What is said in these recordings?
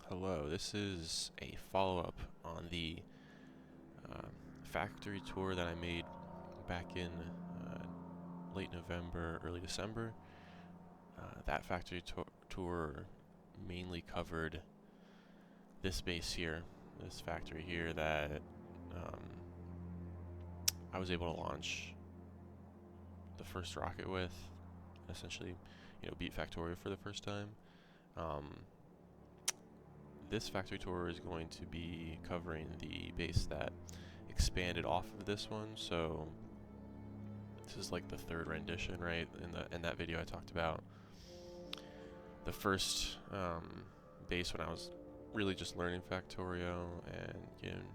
Hello, this is a follow-up on the factory tour that I made back in late November, early December. That factory tour mainly covered this base here, this factory here that um, I was able to launch the first rocket with, essentially, beat Factorio for the first time. Um, this factory tour is going to be covering the base that expanded off of this one, so this is like the third rendition, right? In that video I talked about the first base when I was really just learning Factorio and getting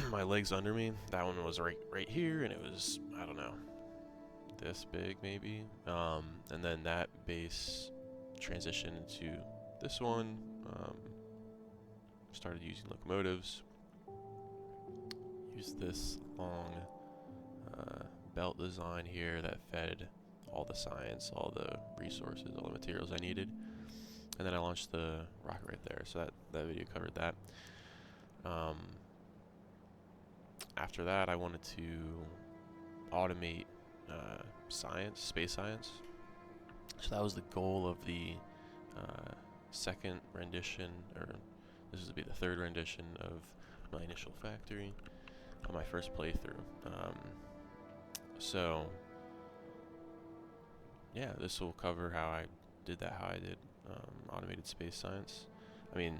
my legs under me. That one was right here, and it was, I don't know, this big maybe. And then that base transitioned into this one. Started using locomotives. Used this long belt design here that fed all the science, all the resources, all the materials I needed. And then I launched the rocket right there, so that video covered that. After that, I wanted to automate space science. So that was the goal of the second rendition, or this would be the third rendition of my initial factory on my first playthrough. So yeah, this will cover how I did automated space science. I mean,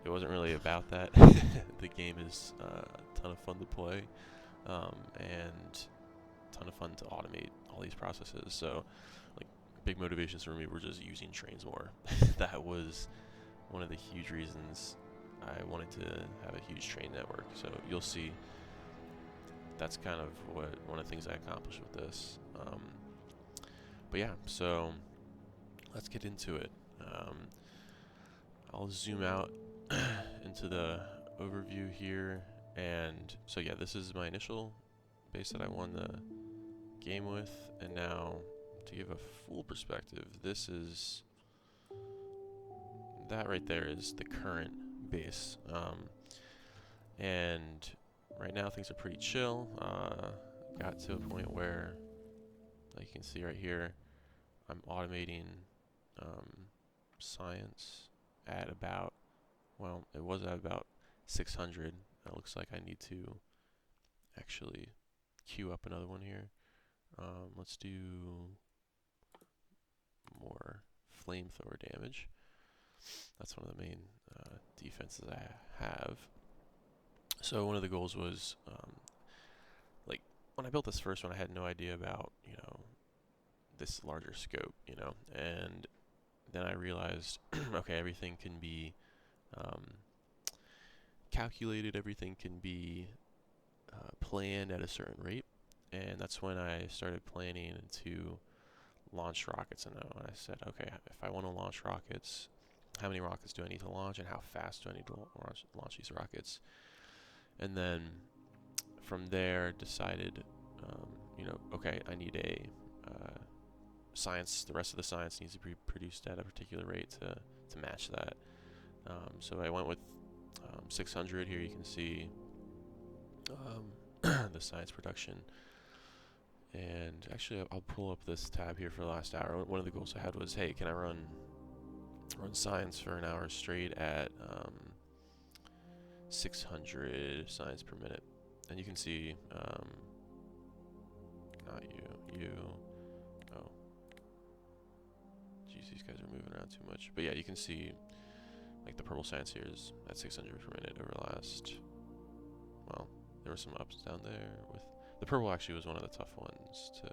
it wasn't really about that. The game is a ton of fun to play, and a ton of fun to automate all these processes. So, like, big motivations for me were just using trains more. That was one of the huge reasons I wanted to have a huge train network. So you'll see that's kind of one of the things I accomplished with this. But yeah, so let's get into it. I'll zoom out into the overview here, and so yeah, this is my initial base that I won the game with, and now to give a full perspective, that right there is the current base, and right now things are pretty chill. Got to a point where, like you can see right here, I'm automating science at about, well, it was at about 600. It looks like I need to actually queue up another one here. Let's do more flamethrower damage. That's one of the main defenses I have. So one of the goals was, like, when I built this first one, I had no idea about, this larger scope, and then I realized, okay, everything can be calculated, everything can be planned at a certain rate, and that's when I started planning to launch rockets. And I said, okay, if I want to launch rockets, how many rockets do I need to launch, and how fast do I need to launch these rockets? And then from there, decided, okay, I need a science. The rest of the science needs to be produced at a particular rate to match that. So I went with 600. Here you can see the science production. And actually, I'll pull up this tab here for the last hour. One of the goals I had was, hey, can I run science for an hour straight at 600 science per minute? And you can see, not you. Oh, geez, these guys are moving around too much. But yeah, you can see, like, the purple science here is at 600 per minute over the last, well, there were some ups down there. With the purple actually was one of the tough ones to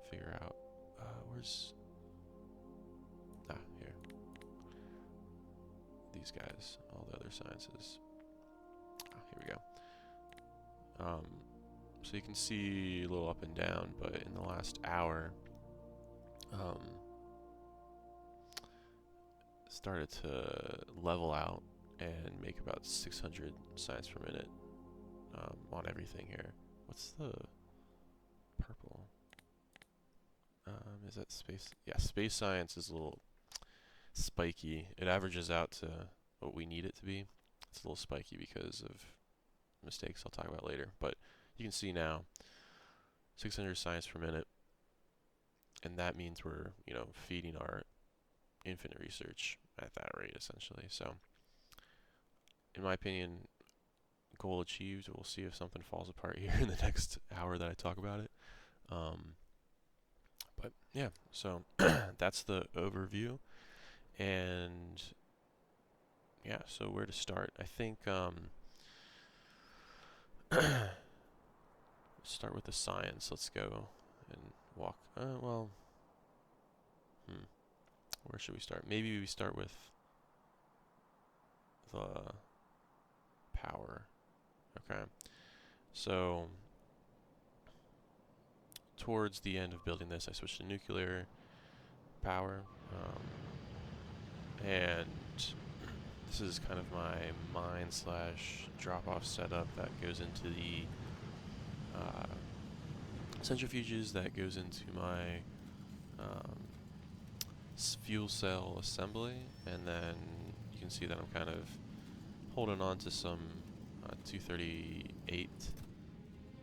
figure out. Where's, here. These guys, all the other sciences. Here we go. So you can see a little up and down, but in the last hour, started to level out and make about 600 science per minute on everything here. What's the purple? Is that space? Yeah, space science is a little spiky. It averages out to what we need it to be. It's a little spiky because of mistakes I'll talk about later. But you can see now 600 science per minute, and that means we're, feeding our infinite research at that rate essentially. So, in my opinion, goal achieved. We'll see if something falls apart here in the next hour that I talk about it. But yeah, so that's the overview, and yeah, so where to start? I think start with the science. Let's go and walk. Where should we start? Maybe we start with the power. Okay, so towards the end of building this, I switched to nuclear power, and this is kind of my mine slash drop-off setup that goes into the centrifuges, that goes into my fuel cell assembly, and then you can see that I'm kind of holding on to some 238,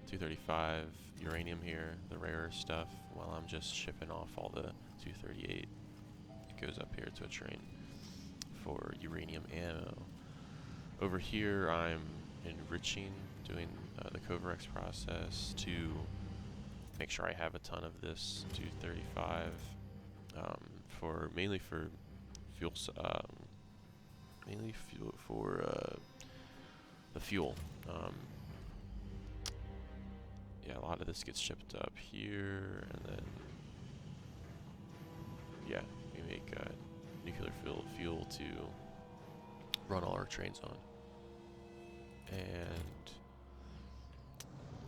235 uranium here, the rarer stuff, while I'm just shipping off all the 238. It goes up here to a train for uranium ammo. Over here I'm enriching, doing the Covarex process to make sure I have a ton of this 235 mainly for fuel, the fuel. Yeah, a lot of this gets shipped up here, and then yeah, we make nuclear fuel to run all our trains on, and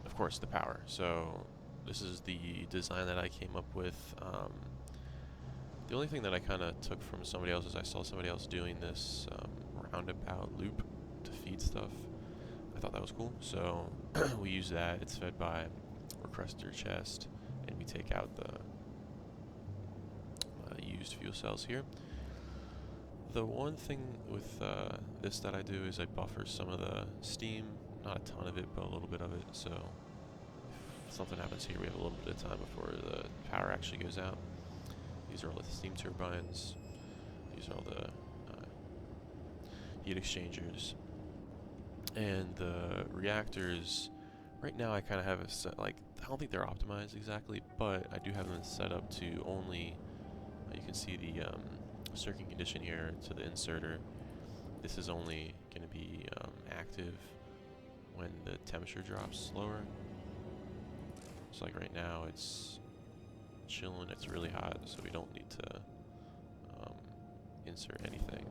of course the power. So this is the design that I came up with. The only thing that I kind of took from somebody else is I saw somebody else doing this roundabout loop to feed stuff. I thought that was cool, so we use that. It's fed by requester chest, and we take out the used fuel cells here. The one thing with this that I do is I buffer some of the steam, not a ton of it, but a little bit of it, so if something happens here, we have a little bit of time before the power actually goes out. These are all the steam turbines. These are all the heat exchangers. And the reactors, right now I kind of have it set, I don't think they're optimized exactly, but I do have them set up to only, you can see the circuit condition here to the inserter. This is only going to be active when the temperature drops lower. So like right now it's chilling, it's really hot, so we don't need to insert anything.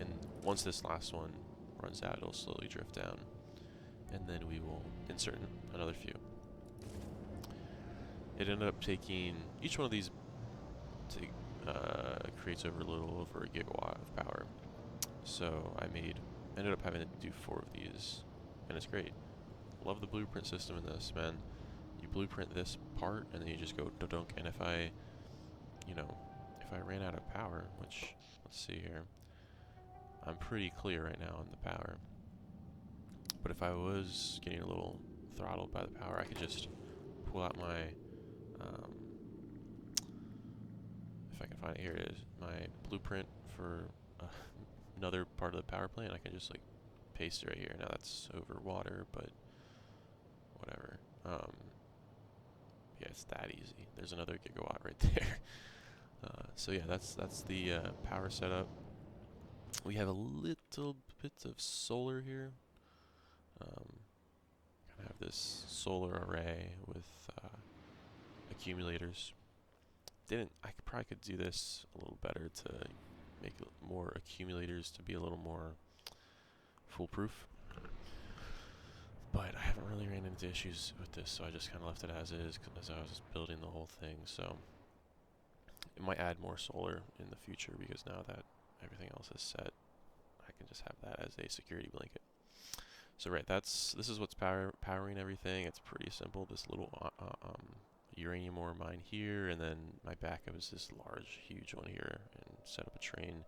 And once this last one runs out, it'll slowly drift down, and then we will insert another few. It ended up taking, each one of these creates over a little over a gigawatt of power. So I ended up having to do 4 of these, and it's great. Love the blueprint system in this, man. You blueprint this part, and then you just go dunk. And if I ran out of power, which, let's see here, I'm pretty clear right now on the power. But if I was getting a little throttled by the power, I could just pull out my, if I can find it, here it is, my blueprint for another part of the power plant. I can just paste it right here. Now that's over water, but whatever. Yeah, it's that easy. There's another gigawatt right there. So yeah, that's the power setup. We have a little bit of solar here. I have this solar array with accumulators. I probably could do this a little better to make more accumulators to be a little more foolproof. But I haven't really ran into issues with this, so I just kind of left it as is as I was building the whole thing. So it might add more solar in the future, because now that everything else is set, I can just have that as a security blanket. So right, this is what's powering everything. It's pretty simple. This little uranium ore mine here, and then my backup is this large, huge one here, and set up a train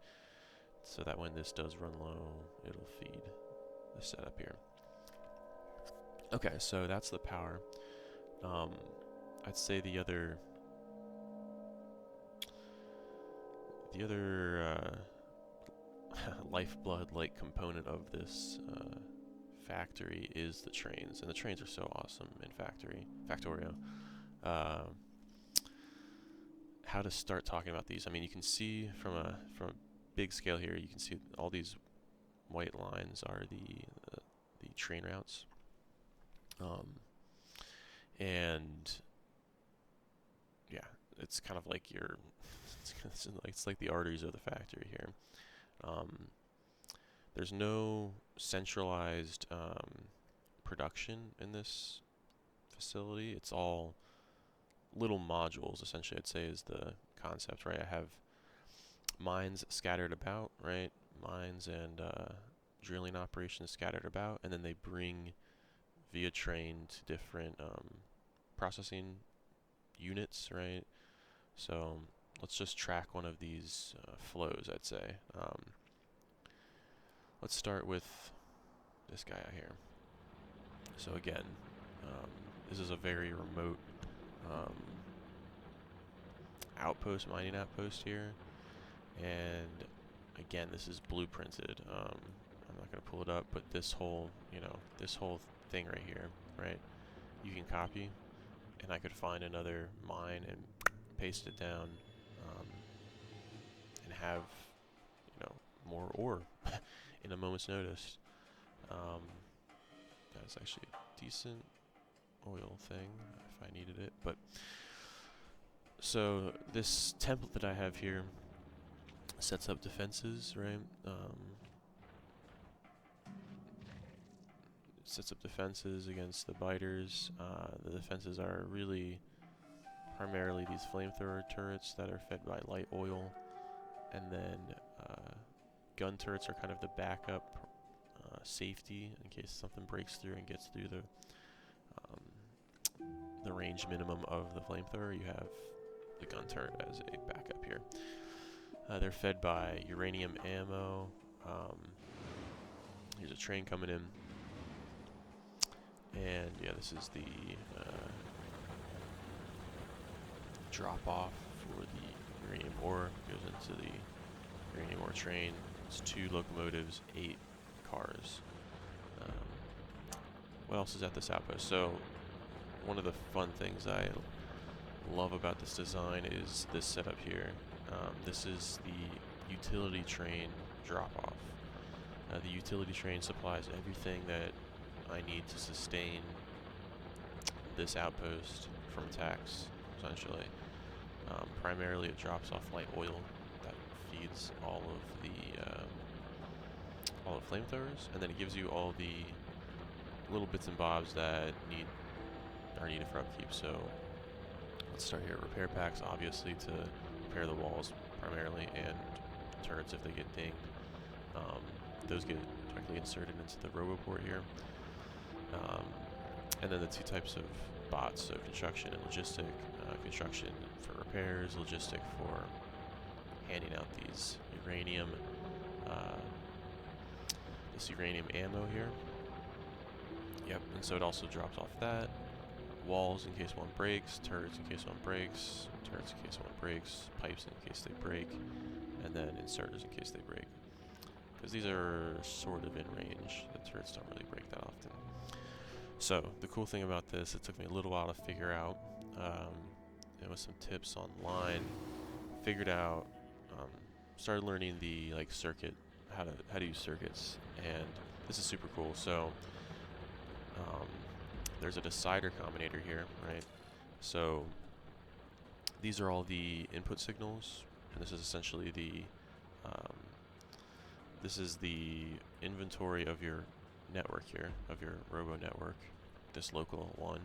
so that when this does run low, it'll feed the setup here. Okay, so that's the power. I'd say the other lifeblood-like component of this factory is the trains, and the trains are so awesome in Factorio. How to start talking about these? I mean, you can see from a big scale here, you can see all these white lines are the train routes, and yeah, it's kind of like your it's like the arteries of the factory here. There's no centralized production in this facility. It's all little modules, essentially, I'd say is the concept, right? I have mines scattered about, right? Mines and drilling operations scattered about, and then they bring via train to different processing units, right? So let's just track one of these flows, I'd say. Let's start with this guy out here. So again, this is a very remote mining outpost here, and again, this is blueprinted. I'm not going to pull it up, but this whole thing right here, right? You can copy, and I could find another mine and paste it down, and have more ore in a moment's notice. That's actually a decent oil thing if I needed it. But so this template that I have here sets up defenses, right? Sets up defenses against the biters. The defenses are really primarily these flamethrower turrets that are fed by light oil, and then gun turrets are kind of the backup safety in case something breaks through and gets through the range minimum of the flamethrower. You have the gun turret as a backup here. They're fed by uranium ammo. Here's a train coming in, and yeah, this is the drop off for the uranium ore. Goes into the uranium ore train. It's 2 locomotives, 8 cars. What else is at this outpost? So one of the fun things I love about this design is this setup here. This is the utility train drop-off. The utility train supplies everything that I need to sustain this outpost from attacks, essentially. Primarily it drops off light oil that feeds all of the flamethrowers, and then it gives you all the little bits and bobs that are needed for upkeep. So let's start here. Repair packs, obviously, to repair the walls primarily, and turrets if they get dinged. Those get directly inserted into the roboport here. And then the 2 types of bots, so construction and logistic. Construction for repairs, logistic for handing out these uranium ammo here. Yep, and so it also drops off that. Walls in case one breaks, turrets in case one breaks, turrets in case one breaks, pipes in case they break, and then inserters in case they break. Because these are sort of in range. The turrets don't really break that often. So, the cool thing about this, it took me a little while to figure out, and with some tips online, figured out, started learning the circuit, how to use circuits, and this is super cool. So there's a decider combinator here, right? So these are all the input signals, and this is essentially the inventory of your network here, of your robo network, this local one.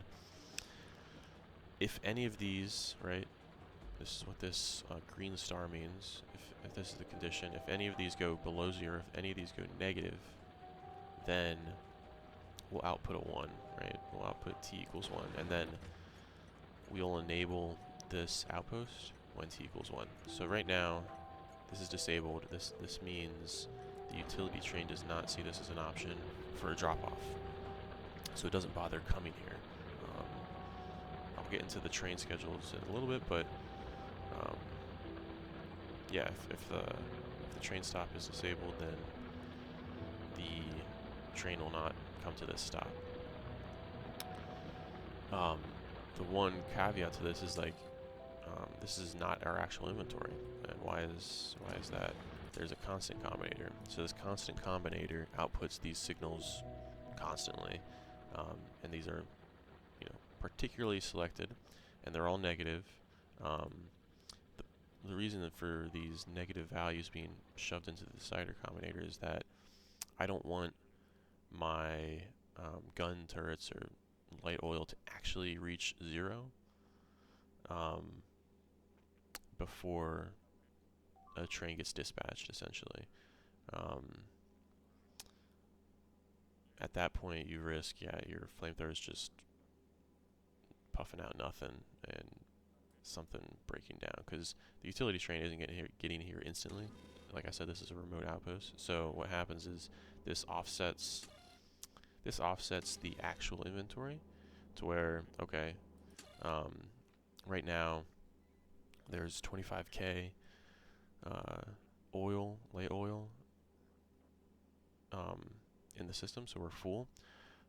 If any of these, right, this is what this green star means, if this is the condition, if any of these go below 0, if any of these go negative, then we'll output a 1, right? We'll output t equals 1, and then we'll enable this outpost when t equals 1. So right now, this is disabled. This means the utility train does not see this as an option for a drop-off, so it doesn't bother coming here. I'll get into the train schedules in a little bit, but yeah, if the train stop is disabled, then the train will not come to this stop. The one caveat to this is, like, this is not our actual inventory. And why is that? There's a constant combinator. So this constant combinator outputs these signals constantly, and these are, particularly selected, and they're all negative. The reason for these negative values being shoved into the decider combinator is that I don't want my gun turrets or light oil to actually reach 0 before a train gets dispatched, essentially. At that point, you risk, your flamethrowers just puffing out nothing and something breaking down, because the utility train isn't getting here instantly. Like I said, this is a remote outpost. So what happens is this offsets the actual inventory to where, okay, right now there's 25k light oil in the system, so we're full.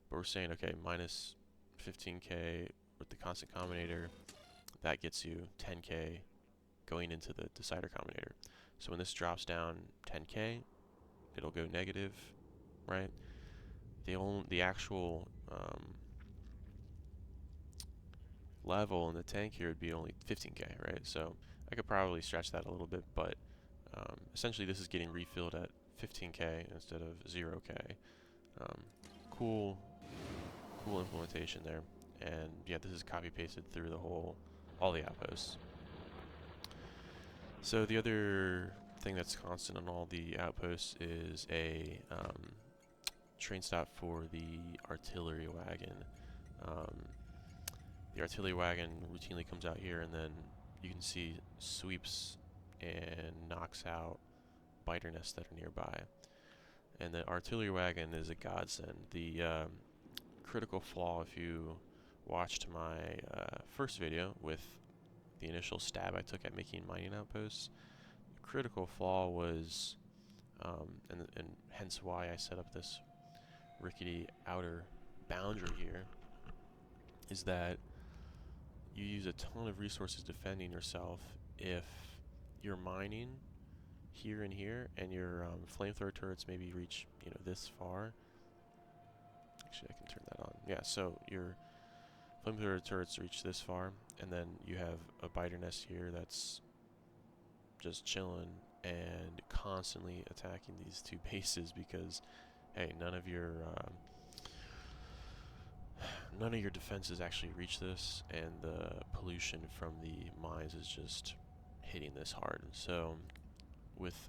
But we're saying, okay, minus 15k with the constant combinator, that gets you 10k going into the decider combinator. So when this drops down 10k, it'll go negative, right? The actual level in the tank here would be only 15k, right? So I could probably stretch that a little bit, but essentially this is getting refilled at 15k instead of 0k. Cool implementation there, and yeah, this is copy pasted through all the outposts. So the other thing that's constant on all the outposts is a train stop for the artillery wagon. The artillery wagon routinely comes out here, and then you can see sweeps and knocks out biter nests that are nearby. And the artillery wagon is a godsend. The critical flaw, if you watched my first video with the initial stab I took at making mining outposts, the critical flaw was, and hence why I set up this rickety outer boundary here, is that you use a ton of resources defending yourself if you're mining here and here, and your flamethrower turrets maybe reach, this far. Actually, I can turn that on. Yeah, so your flamethrower turrets reach this far, and then you have a biter nest here that's just chilling and constantly attacking these two bases because, hey, none of your defenses actually reach this, and the pollution from the mines is just hitting this hard. So with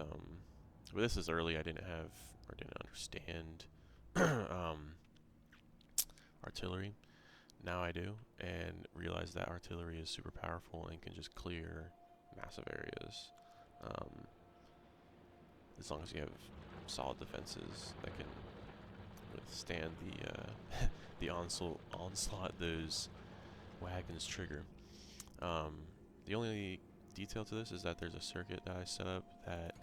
this is early, I didn't understand artillery. Now I do, and realize that artillery is super powerful and can just clear massive areas, as long as you have solid defenses that can withstand the the onslaught those wagons trigger. The only detail to this is that there's a circuit that I set up that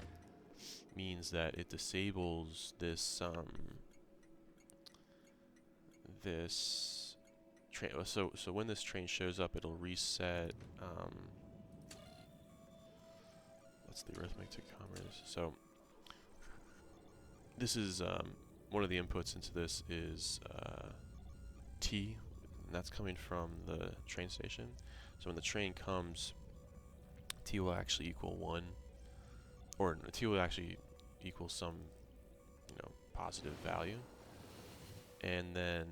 means that it disables this train. So when this train shows up, it'll reset. What's the arithmetic commas? So this is one of the inputs into this is T, and that's coming from the train station. So when the train comes, T will actually equal 1, or T will actually equal some, positive value, and then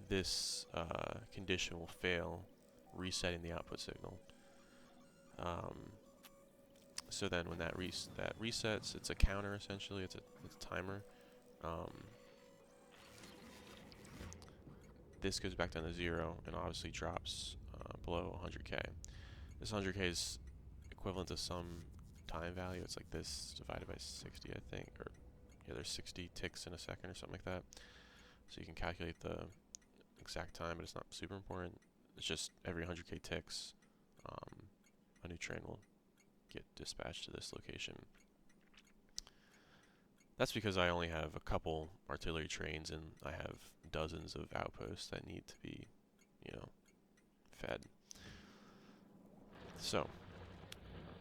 this condition will fail, resetting the output signal. So then when that resets, it's a counter essentially. It's a timer. This goes back down to 0 and obviously drops below 100k. This 100k is equivalent to some time value. It's like this divided by 60, I think, or yeah, there's 60 ticks in a second or something like that. So you can calculate the exact time, but it's not super important. It's just every 100k ticks, a new train will get dispatched to this location. That's because I only have a couple artillery trains and I have dozens of outposts that need to be, you know, fed. So,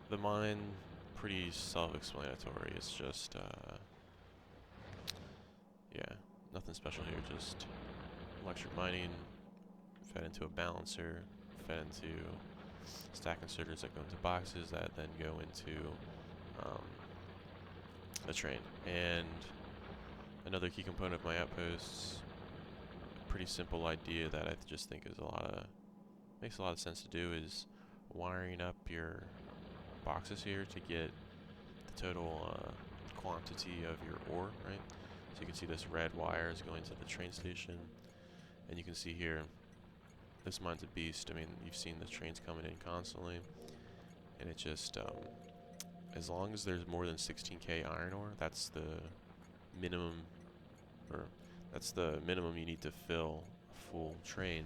the mine, pretty self-explanatory. It's just, yeah, nothing special here. Just electric mining, fed into a balancer, fed into stack inserters that go into boxes that then go into a train. And another key component of my outposts, a pretty simple idea that I just think is makes a lot of sense to do, is wiring up your boxes here to get the total quantity of your ore, right? So you can see this red wire is going to the train station, and you can see here, this mine's a beast. I mean, you've seen the trains coming in constantly, and it just, as long as there's more than 16k iron ore, that's the minimum, or that's the minimum you need to fill a full train.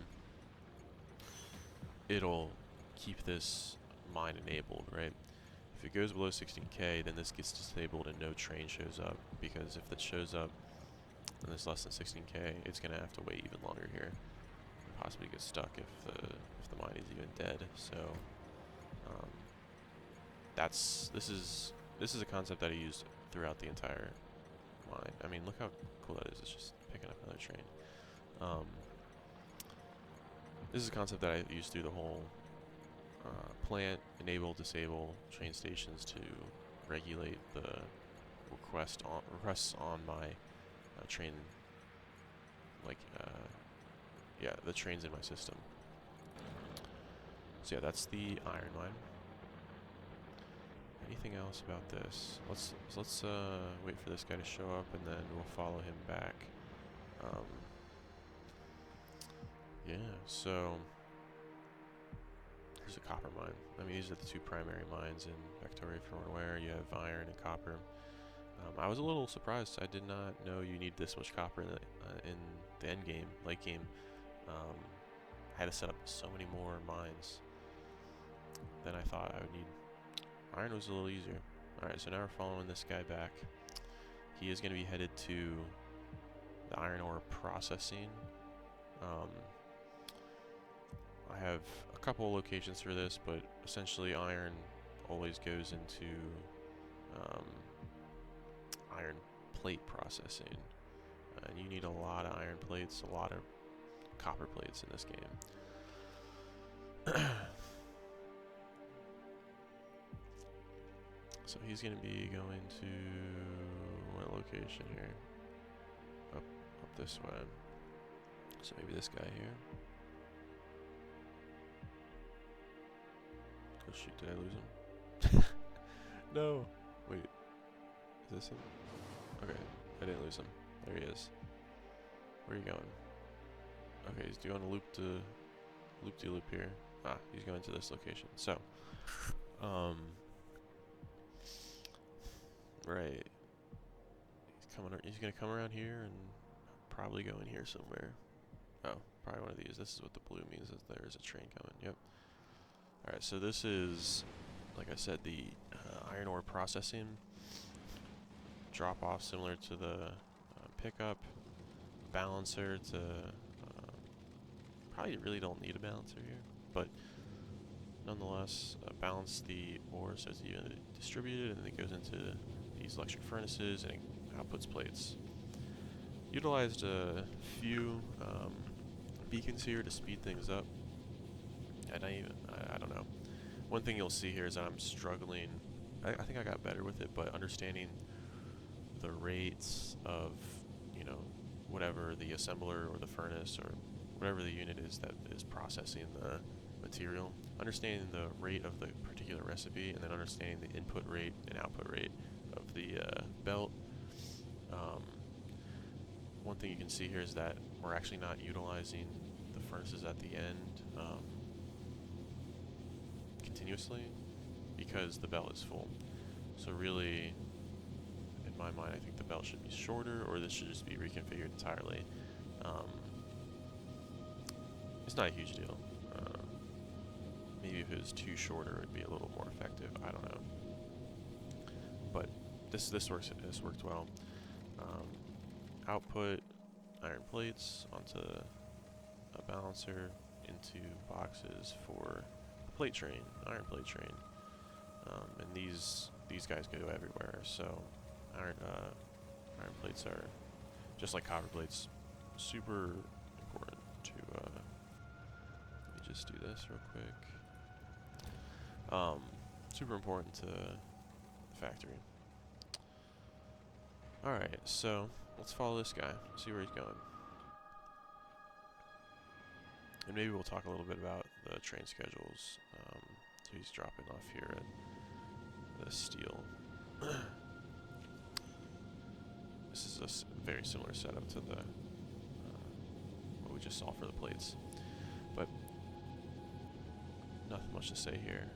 It'll keep this mine enabled, right? If it goes below 16k, then this gets disabled and no train shows up, because if it shows up and it's less than 16k, it's gonna have to wait even longer here, and possibly get stuck if the mine is even dead. So this is a concept that I used throughout the entire mine. I mean, look how cool that is. It's just picking up another train. This is a concept that I used through the whole plant, enable, disable train stations to regulate the requests on my train, like yeah, the trains in my system. So yeah, that's the iron mine. Anything else about this? Let's wait for this guy to show up, and then we'll follow him back. Yeah, so here's a copper mine. I mean, these are the two primary mines in Factorio, if you're aware. You have iron and copper. I was a little surprised. I did not know you need this much copper in the end game, late game. I had to set up so many more mines than I thought I would need. Iron was a little easier. Alright, so now we're following this guy back. He is going to be headed to the iron ore processing. I have a couple locations for this, but essentially iron always goes into iron plate processing. And you need a lot of iron plates, a lot of copper plates in this game. So he's going to be going to what location here? Up this way. So maybe this guy here. Oh shoot, did I lose him? No! Wait. Is this him? Okay, I didn't lose him. There he is. Where are you going? Okay, he's doing a loop-de-loop here. Ah, he's going to this location. So, right. He's gonna come around here and probably go in here somewhere. Oh, probably one of these. This is what the blue means, that there is a train coming. Yep. Alright, so this is, like I said, the iron ore processing drop-off, similar to the pickup. Balancer to... probably really don't need a balancer here, but nonetheless, balance the ore so it's evenly distributed, and then it goes into these electric furnaces and it outputs plates. Utilized a few beacons here to speed things up, and I don't know. One thing you'll see here is that I'm struggling. I think I got better with it, but understanding the rates of, you know, whatever the assembler or the furnace or whatever the unit is that is processing the material, understanding the rate of the particular recipe, and then understanding the input rate and output rate of the belt. One thing you can see here is that we're actually not utilizing the furnaces at the end continuously because the belt is full. So really, in my mind, I think the belt should be shorter, or this should just be reconfigured entirely. It's not a huge deal. Maybe if it was too shorter, it would be a little more effective. I don't know. But this worked well. Output iron plates onto a balancer into boxes for the plate train, iron plate train, and these guys go everywhere. So iron plates are just like copper plates, super important to. Let me just do this real quick. Super important to the factory. Alright, so let's follow this guy, see where he's going. And maybe we'll talk a little bit about the train schedules. So he's dropping off here at the steel. This is a very similar setup to the what we just saw for the plates. But nothing much to say here.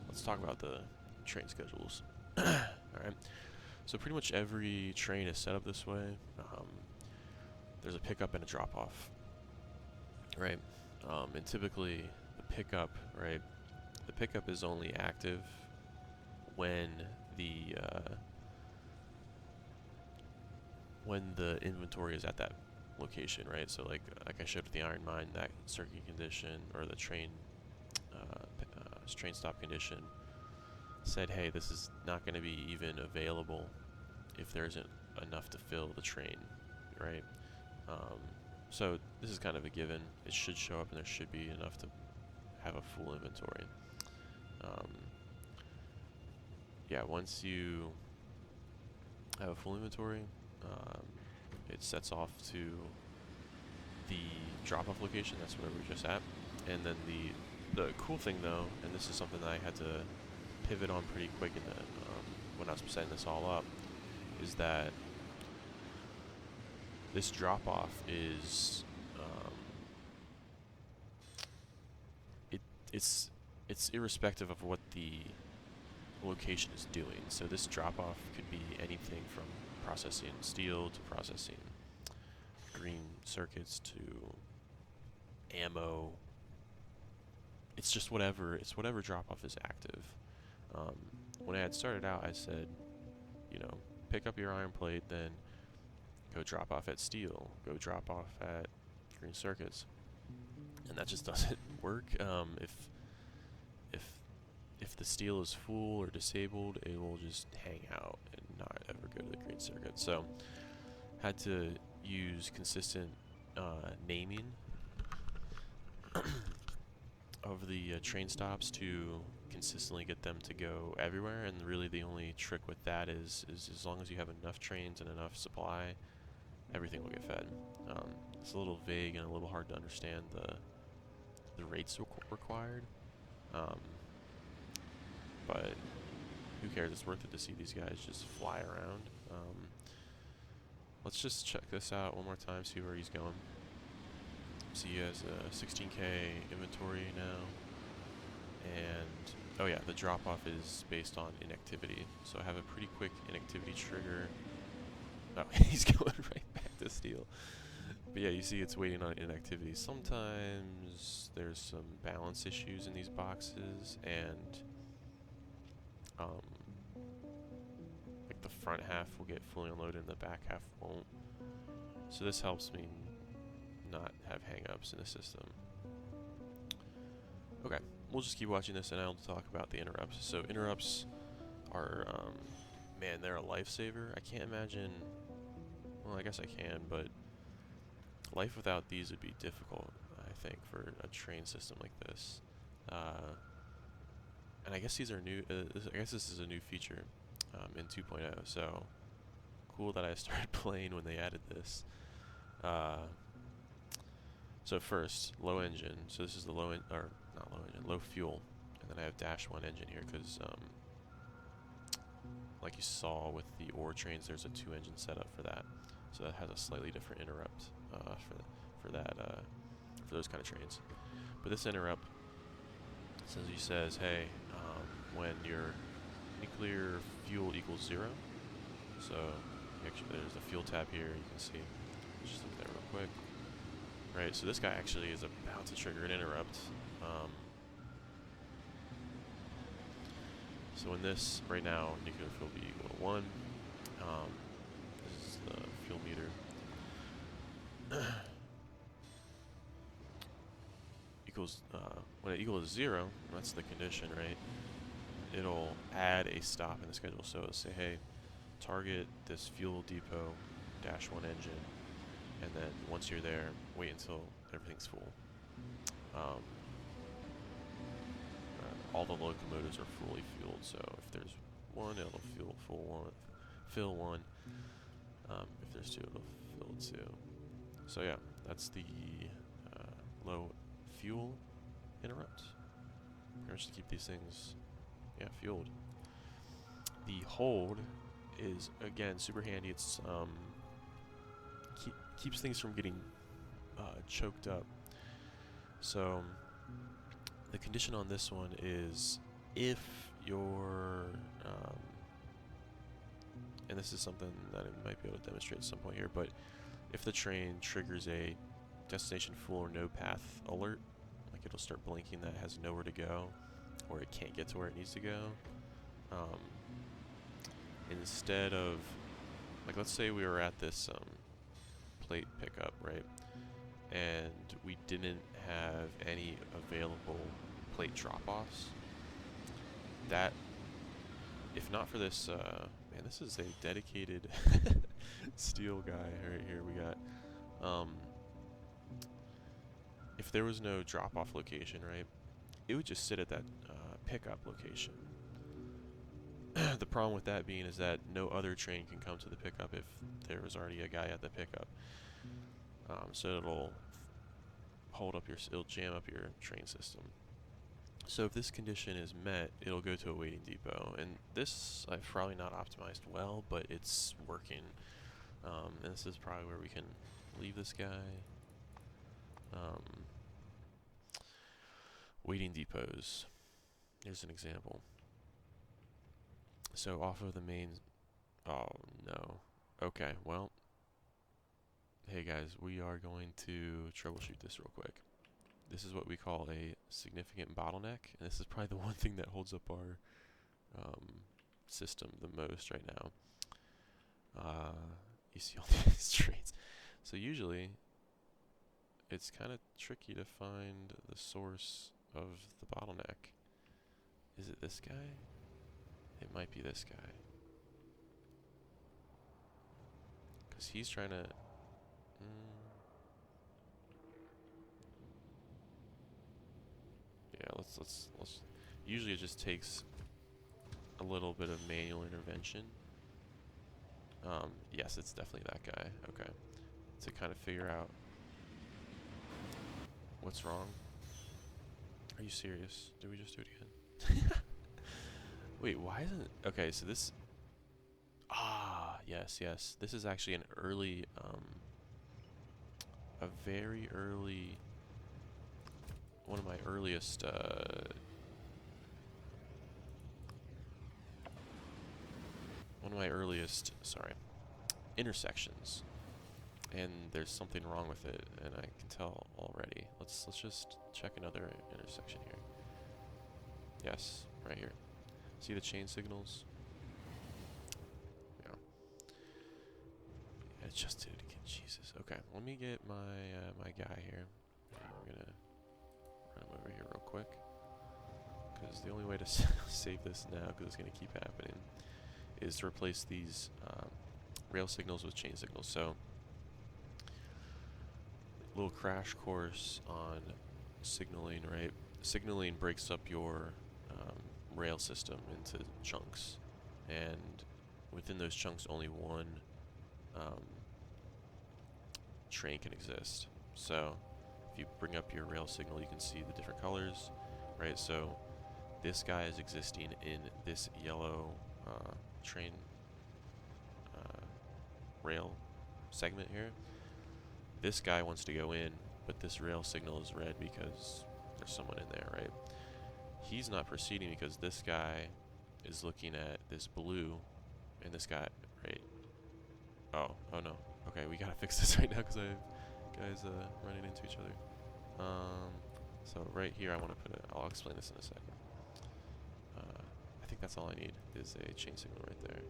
Let's talk about the train schedules. Alright, so pretty much every train is set up this way. There's a pickup and a drop-off, right? And typically the pickup, right? The pickup is only active when the inventory is at that location, right? So like I showed with the iron mine, that circuit condition or the train train stop condition said, hey, this is not going to be even available if there isn't enough to fill the train, right? So this is kind of a given. It should show up and there should be enough to have a full inventory. Yeah, once you have a full inventory, it sets off to the drop-off location. That's where we're just at. And then the cool thing though, and this is something that I had to pivot on pretty quick in the, when I was setting this all up, is that this drop-off is it's irrespective of what the location is doing. So this drop-off could be anything from processing steel to processing green circuits to ammo. It's just whatever. It's whatever drop-off is active. When I had started out, I said, you know, pick up your iron plate, then go drop off at steel, go drop off at green circuits, and that just doesn't work. If the steel is full or disabled, it will just hang out and not ever go to the green circuit. So, had to use consistent naming of the train stops to consistently get them to go everywhere. And really, the only trick with that is as long as you have enough trains and enough supply, everything will get fed. It's a little vague and a little hard to understand the rates required, but who cares? It's worth it to see these guys just fly around. Let's just check this out one more time, see where he's going. So he has a 16K inventory now, and oh yeah, the drop-off is based on inactivity. So I have a pretty quick inactivity trigger. Oh, he's going right back to steel. But yeah, you see it's waiting on inactivity. Sometimes there's some balance issues in these boxes, and like the front half will get fully unloaded and the back half won't. So this helps me not have hang-ups in the system. Okay, we'll just keep watching this and I'll talk about the interrupts. So interrupts are, man, they're a lifesaver. I can't imagine, well, I guess I can, but life without these would be difficult, I think, for a train system like this. And I guess these are new, I guess this is a new feature in 2.0, so cool that I started playing when they added this. So first, low engine. So this is the low low fuel, and then I have -1 engine here because, like you saw with the ore trains, there's a 2-engine setup for that. So that has a slightly different interrupt for those kind of trains. But this interrupt says, hey, when your nuclear fuel equals 0. So actually, there's a fuel tab here. You can see. Let's just look at that real quick. Right. So this guy actually is about to trigger an interrupt. So when this right now, nuclear fuel be equal to 1. This is the fuel meter. Equals when it equals 0, that's the condition, right? It'll add a stop in the schedule. So it'll say, hey, target this fuel depot -1 engine, and then once you're there, wait until everything's full. All the locomotives are fully fueled, so if there's one, it'll fill one. If there's two, it'll fill two. So yeah, that's the low fuel interrupt. Pretty much to keep these things, fueled. The hold is again super handy. It's keeps things from getting choked up. So the condition on this one is if your and this is something that I might be able to demonstrate at some point here, but if the train triggers a destination full or no path alert, like it'll start blinking that it has nowhere to go, or it can't get to where it needs to go. Instead of, like, let's say we were at this plate pickup, right, and we didn't have any available plate drop-offs. That, if not for this, man, this is a dedicated steel guy right here we got. If there was no drop-off location, right, it would just sit at that pickup location. The problem with that being is that no other train can come to the pickup if there was already a guy at the pickup. So it'll it'll jam up your train system. So if this condition is met, it'll go to a waiting depot. And this I've probably not optimized well, but it's working. And this is probably where we can leave this guy. Waiting depots. Here's an example. So off of the main, oh no. Okay, well, hey guys, we are going to troubleshoot this real quick. This is what we call a significant bottleneck, and this is probably the one thing that holds up our system the most right now. You see all these trains. So usually, it's kind of tricky to find the source of the bottleneck. Is it this guy? It might be this guy. Because he's trying to... Yeah, let's... Usually it just takes a little bit of manual intervention. Yes, it's definitely that guy. Okay. To kind of figure out what's wrong. Are you serious? Did we just do it again? Wait, why isn't... Okay, so this... yes. This is actually an early, a very early... One of my earliest, intersections. And there's something wrong with it, and I can tell already. Let's just check another intersection here. Yes, right here. See the chain signals? Yeah. It just did it again. Jesus. Okay, let me get my my guy here. I'm gonna run him over here real quick, because the only way to save this now, because it's gonna keep happening, is to replace these rail signals with chain signals. So, little crash course on signaling, right? Signaling breaks up your rail system into chunks, and within those chunks only one train can exist. So if you bring up your rail signal, you can see the different colors, right? So this guy is existing in this yellow train rail segment here. This guy wants to go in, but this rail signal is red because there's someone in there, right? he's not proceeding because this guy is looking at this blue, and this guy, right? Oh no. Okay, we gotta fix this right now because I have guys running into each other. So right here I want to put it. I'll explain this in a second. I think that's all I need is a chain signal right there.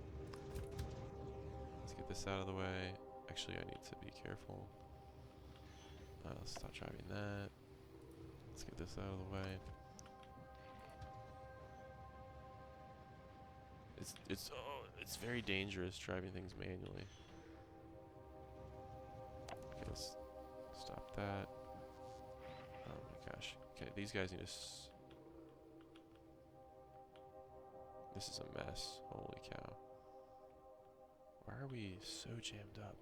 Let's get this out of the way. Actually, I need to be careful. Let's stop driving that. Let's get this out of the way. It's very dangerous driving things manually. Okay, let's stop that. Oh my gosh. Okay, these guys need to. This is a mess. Holy cow. Why are we so jammed up?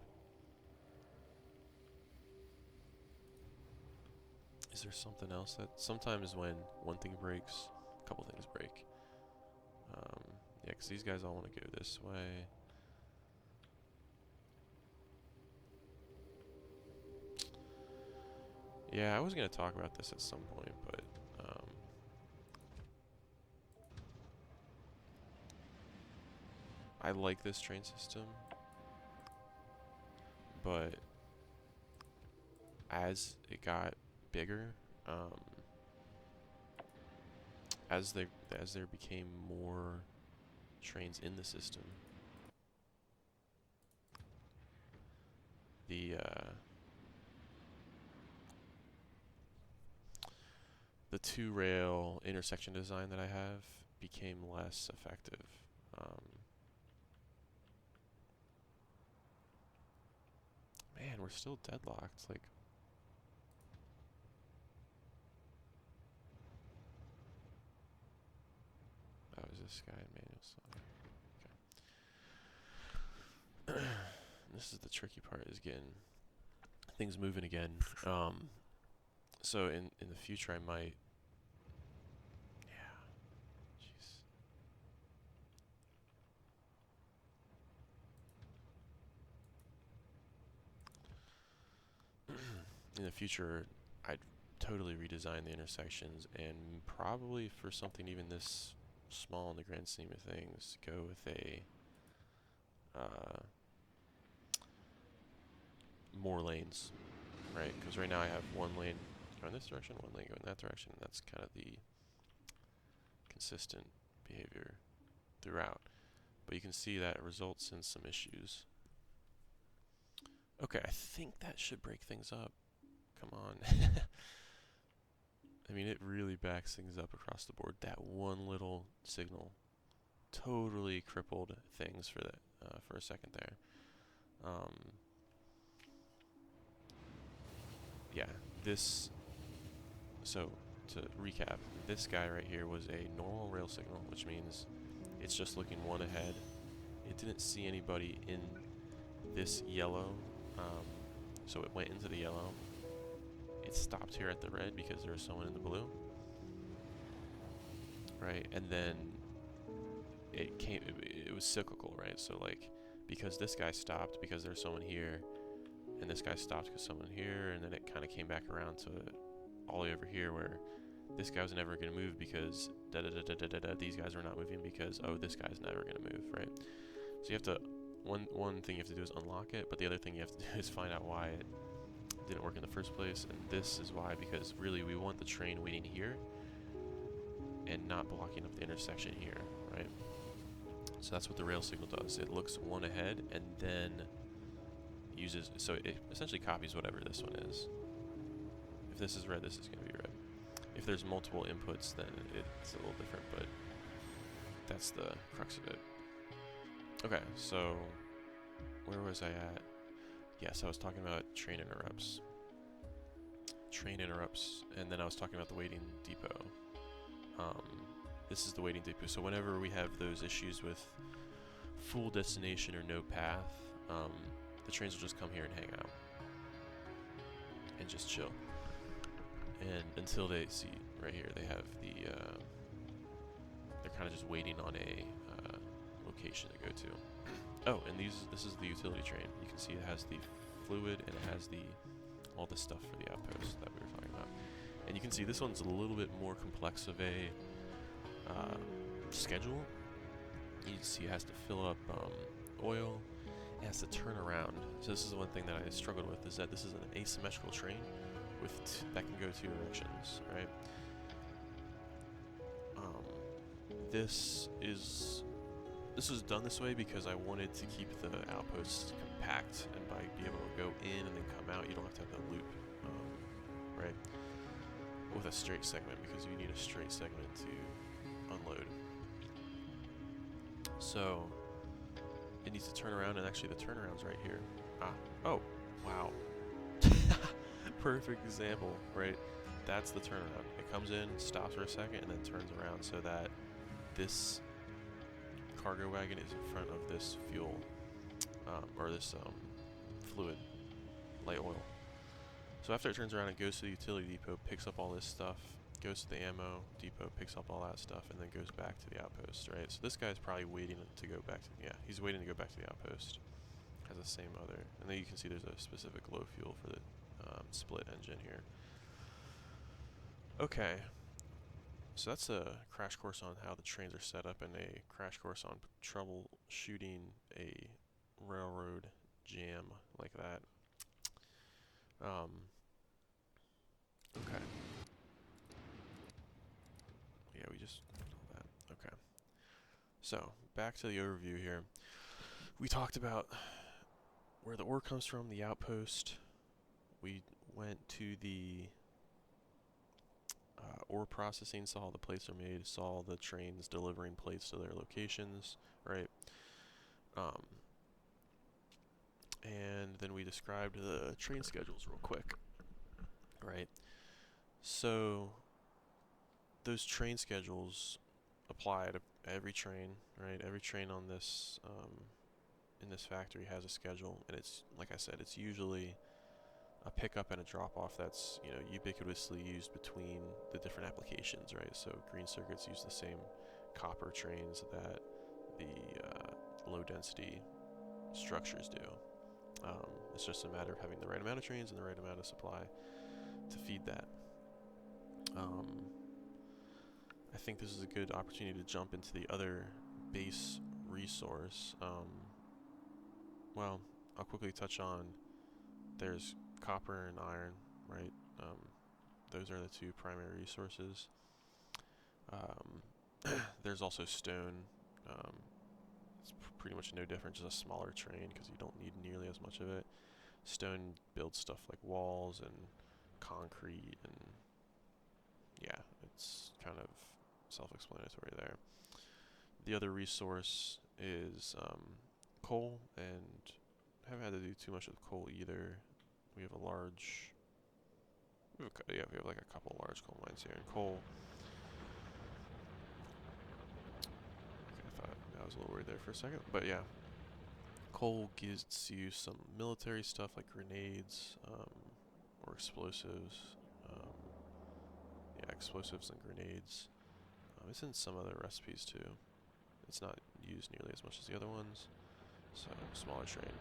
Is there something else that sometimes when one thing breaks, a couple things break? Yeah, because these guys all want to go this way. Yeah, I was going to talk about this at some point, but I like this train system, but as it got bigger, as there became more trains in the system, the two rail intersection design that I have became less effective. Man, we're still deadlocked. Like, oh, is this guy in manual slide? Okay. This is the tricky part, is getting things moving again. So in the future, I might. Yeah. Jeez. In the future, I'd totally redesign the intersections, and probably for something even this small in the grand scheme of things, go with a more lanes, right? Because right now I have one lane going this direction, one lane going that direction, and that's kind of the consistent behavior throughout. But you can see that it results in some issues. Okay, I think that should break things up. Come on. I mean, it really backs things up across the board. That one little signal totally crippled things for that for a second there. Yeah, this. So to recap, this guy right here was a normal rail signal, which means it's just looking one ahead. It didn't see anybody in this yellow, so it went into the yellow. It stopped here at the red because there was someone in the blue, right? And then it came. It was cyclical, right? So like, because this guy stopped because there's someone here, and this guy stopped because someone here, and then it kind of came back around to all the way over here where this guy was never going to move because these guys are not moving because this guy's never going to move, right? So you have to one thing you have to do is unlock it, but the other thing you have to do is find out why it didn't work in the first place, and this is why, because really we want the train waiting here and not blocking up the intersection here, right? So that's what the rail signal does. It looks one ahead and then uses, so it essentially copies whatever this one is. If this is red, this is going to be red. If there's multiple inputs, then it's a little different, but that's the crux of it. Okay, so where was I at? Yes, I was talking about train interrupts. Train interrupts, and then I was talking about the waiting depot. This is the waiting depot. So whenever we have those issues with full destination or no path, the trains will just come here and hang out and just chill. And until they see right here, they have the they're kind of just waiting on a location to go to. Oh, and this is the utility train. You can see it has the fluid and it has all the stuff for the outpost that we were talking about. And you can see this one's a little bit more complex of a schedule. You see it has to fill up oil. It has to turn around. So this is the one thing that I struggled with, is that this is an asymmetrical train with that can go two directions, right? This is done this way because I wanted to keep the outposts compact, and by being able to go in and then come out, you don't have to have the loop, right? With a straight segment, because you need a straight segment to unload. So it needs to turn around, and actually the turnaround's right here. Oh, wow. Perfect example, right? That's the turnaround. It comes in, stops for a second, and then turns around so that this cargo wagon is in front of this fuel, or this fluid, light oil. So after it turns around, it goes to the utility depot, picks up all this stuff, goes to the ammo depot, picks up all that stuff, and then goes back to the outpost, right? So this guy's probably waiting to go back to, yeah, he's waiting to go back to the outpost. Has the same other, and then you can see there's a specific low fuel for the split engine here. Okay. So that's a crash course on how the trains are set up, and a crash course on troubleshooting a railroad jam like that. Okay. Yeah, we just did that. Okay. So, back to the overview here. We talked about where the ore comes from, the outpost. We went to the ore processing, saw how the plates are made, saw the trains delivering plates to their locations, right? And then we described the train schedules real quick, right? So those train schedules apply to every train, right? Every train on this in this factory has a schedule, and it's, like I said, it's usually a pickup and a drop-off that's, you know, ubiquitously used between the different applications, right? So green circuits use the same copper trains that the low-density structures do. It's just a matter of having the right amount of trains and the right amount of supply to feed that. I think this is a good opportunity to jump into the other base resource. Well, I'll quickly touch on, there's copper and iron, right? Those are the two primary resources. There's also stone. It's pretty much no different, just a smaller train because you don't need nearly as much of it. Stone builds stuff like walls and concrete, and yeah, it's kind of self-explanatory there. The other resource is coal, and I haven't had to do too much with coal either. We have a large, we have like a couple large coal mines here. And coal, okay, I thought I was a little worried there for a second, but yeah, coal gives you some military stuff like grenades, or explosives. Yeah, explosives and grenades. It's in some other recipes too. It's not used nearly as much as the other ones, so smaller train.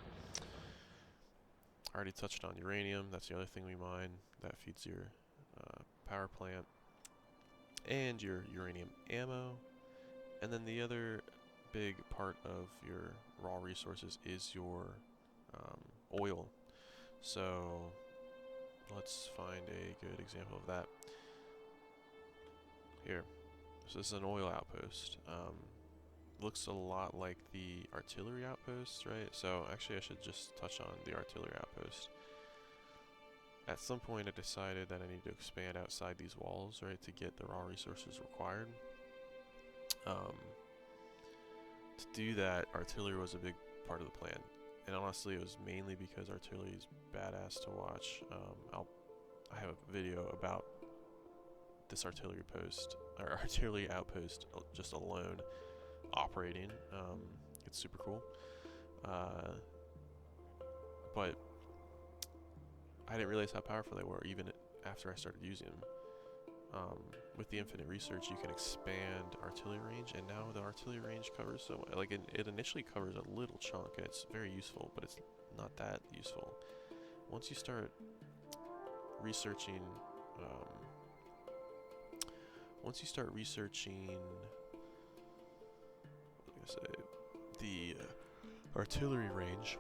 I already touched on uranium. That's the other thing we mine. That feeds your power plant and your uranium ammo. And then the other big part of your raw resources is your oil. So let's find a good example of that. Here. So this is an oil outpost. Looks a lot like the artillery outpost, right? So actually I should just touch on the artillery outpost. At some point I decided that I need to expand outside these walls, right, to get the raw resources required. To do that, artillery was a big part of the plan. And honestly, it was mainly because artillery is badass to watch. I have a video about this artillery post, or artillery outpost, just alone operating. It's super cool. But I didn't realize how powerful they were even after I started using them. With the infinite research, you can expand artillery range, and now the artillery range covers so much. Like it initially covers a little chunk, and it's very useful, but it's not that useful. Once you start researching, say, the artillery range,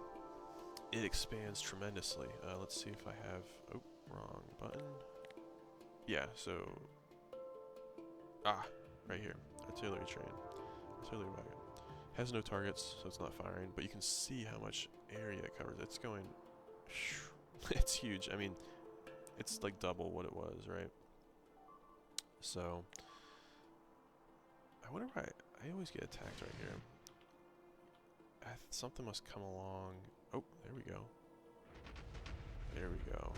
it expands tremendously. Let's see if I have, oh, wrong button. Yeah, so, right here, artillery train, artillery wagon. Has no targets, so it's not firing, but you can see how much area it covers. It's going, it's huge. I mean, it's like double what it was, right? So, I wonder why I always get attacked right here. Something must come along. Oh, there we go. There we go.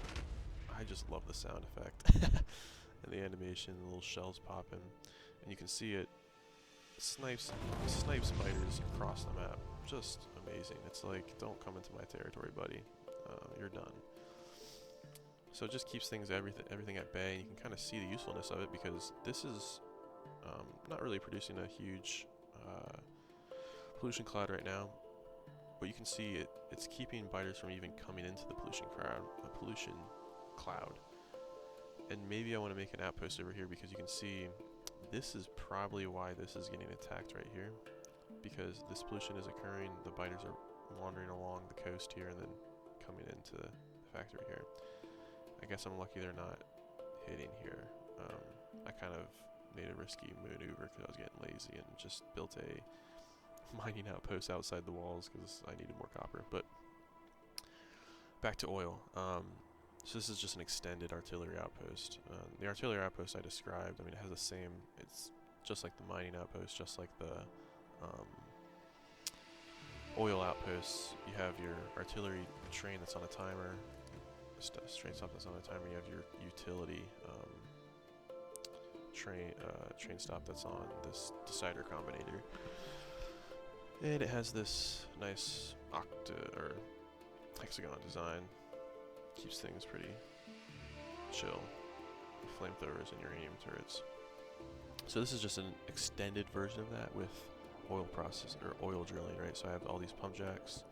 I just love the sound effect. And the animation, the little shells popping. And you can see it snipes spiders across the map. Just amazing. It's like, don't come into my territory, buddy. You're done. So it just keeps everything at bay. And you can kind of see the usefulness of it because this is not really producing a huge pollution cloud right now. But you can see it's keeping biters from even coming into the pollution cloud. And maybe I want to make an outpost over here because you can see this is probably why this is getting attacked right here. Because this pollution is occurring, the biters are wandering along the coast here and then coming into the factory here. I guess I'm lucky they're not hitting here. I kind of made a risky maneuver because I was getting lazy and just built a mining outpost outside the walls because I needed more copper. But back to oil. So this is just an extended artillery outpost. The artillery outpost I described, I mean, it has the same, it's just like the mining outpost, just like the oil outposts. You have your artillery train that's on a timer, train stop that's on a timer, you have your utility train stop that's on this decider combinator. And it has this nice hexagon design. Keeps things pretty chill. Flamethrowers and uranium turrets. So this is just an extended version of that with oil process or oil drilling, right? So I have all these pump jacks.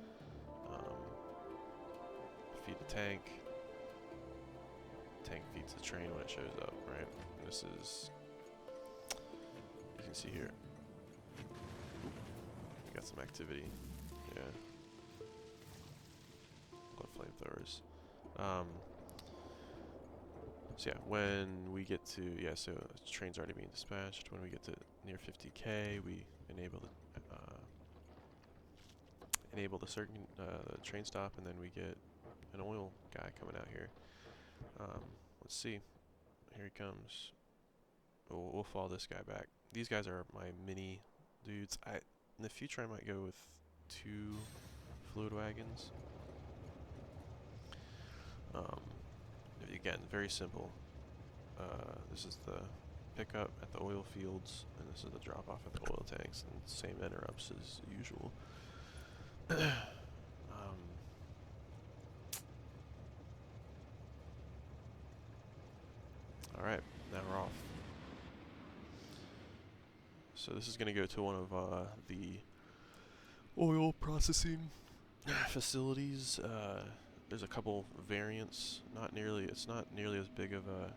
Feed the tank. Tank feeds the train when it shows up, right? And this is, you can see here. Got some activity. Yeah. Love flamethrowers. So yeah, when we get to, so the train's already being dispatched. When we get to near 50k, we enable the certain the train stop, and then we get an oil guy coming out here. Let's see. Here he comes. We'll follow this guy back. These guys are my mini dudes. In the future, I might go with 2 fluid wagons. Again, very simple. This is the pickup at the oil fields, and this is the drop off at the oil tanks, and same interrupts as usual. Alright, now we're off. So this is going to go to one of the oil processing facilities. There's a couple variants. It's not nearly as big of a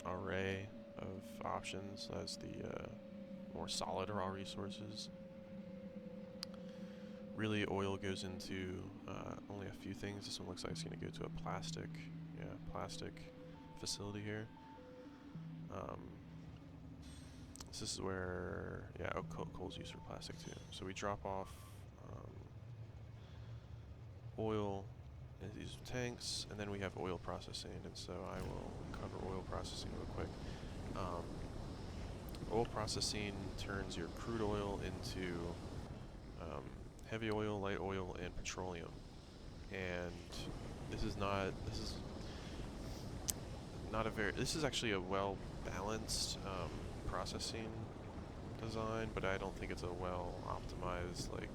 array of options as the more solid raw resources. Really, oil goes into only a few things. This one looks like it's going to go to a plastic facility here. This is where, coal's used for plastic too. So we drop off oil in these tanks, and then we have oil processing, and so I will cover oil processing real quick. Oil processing turns your crude oil into heavy oil, light oil, and petroleum. And this is actually a well balanced processing design, but I don't think it's a well optimized, like,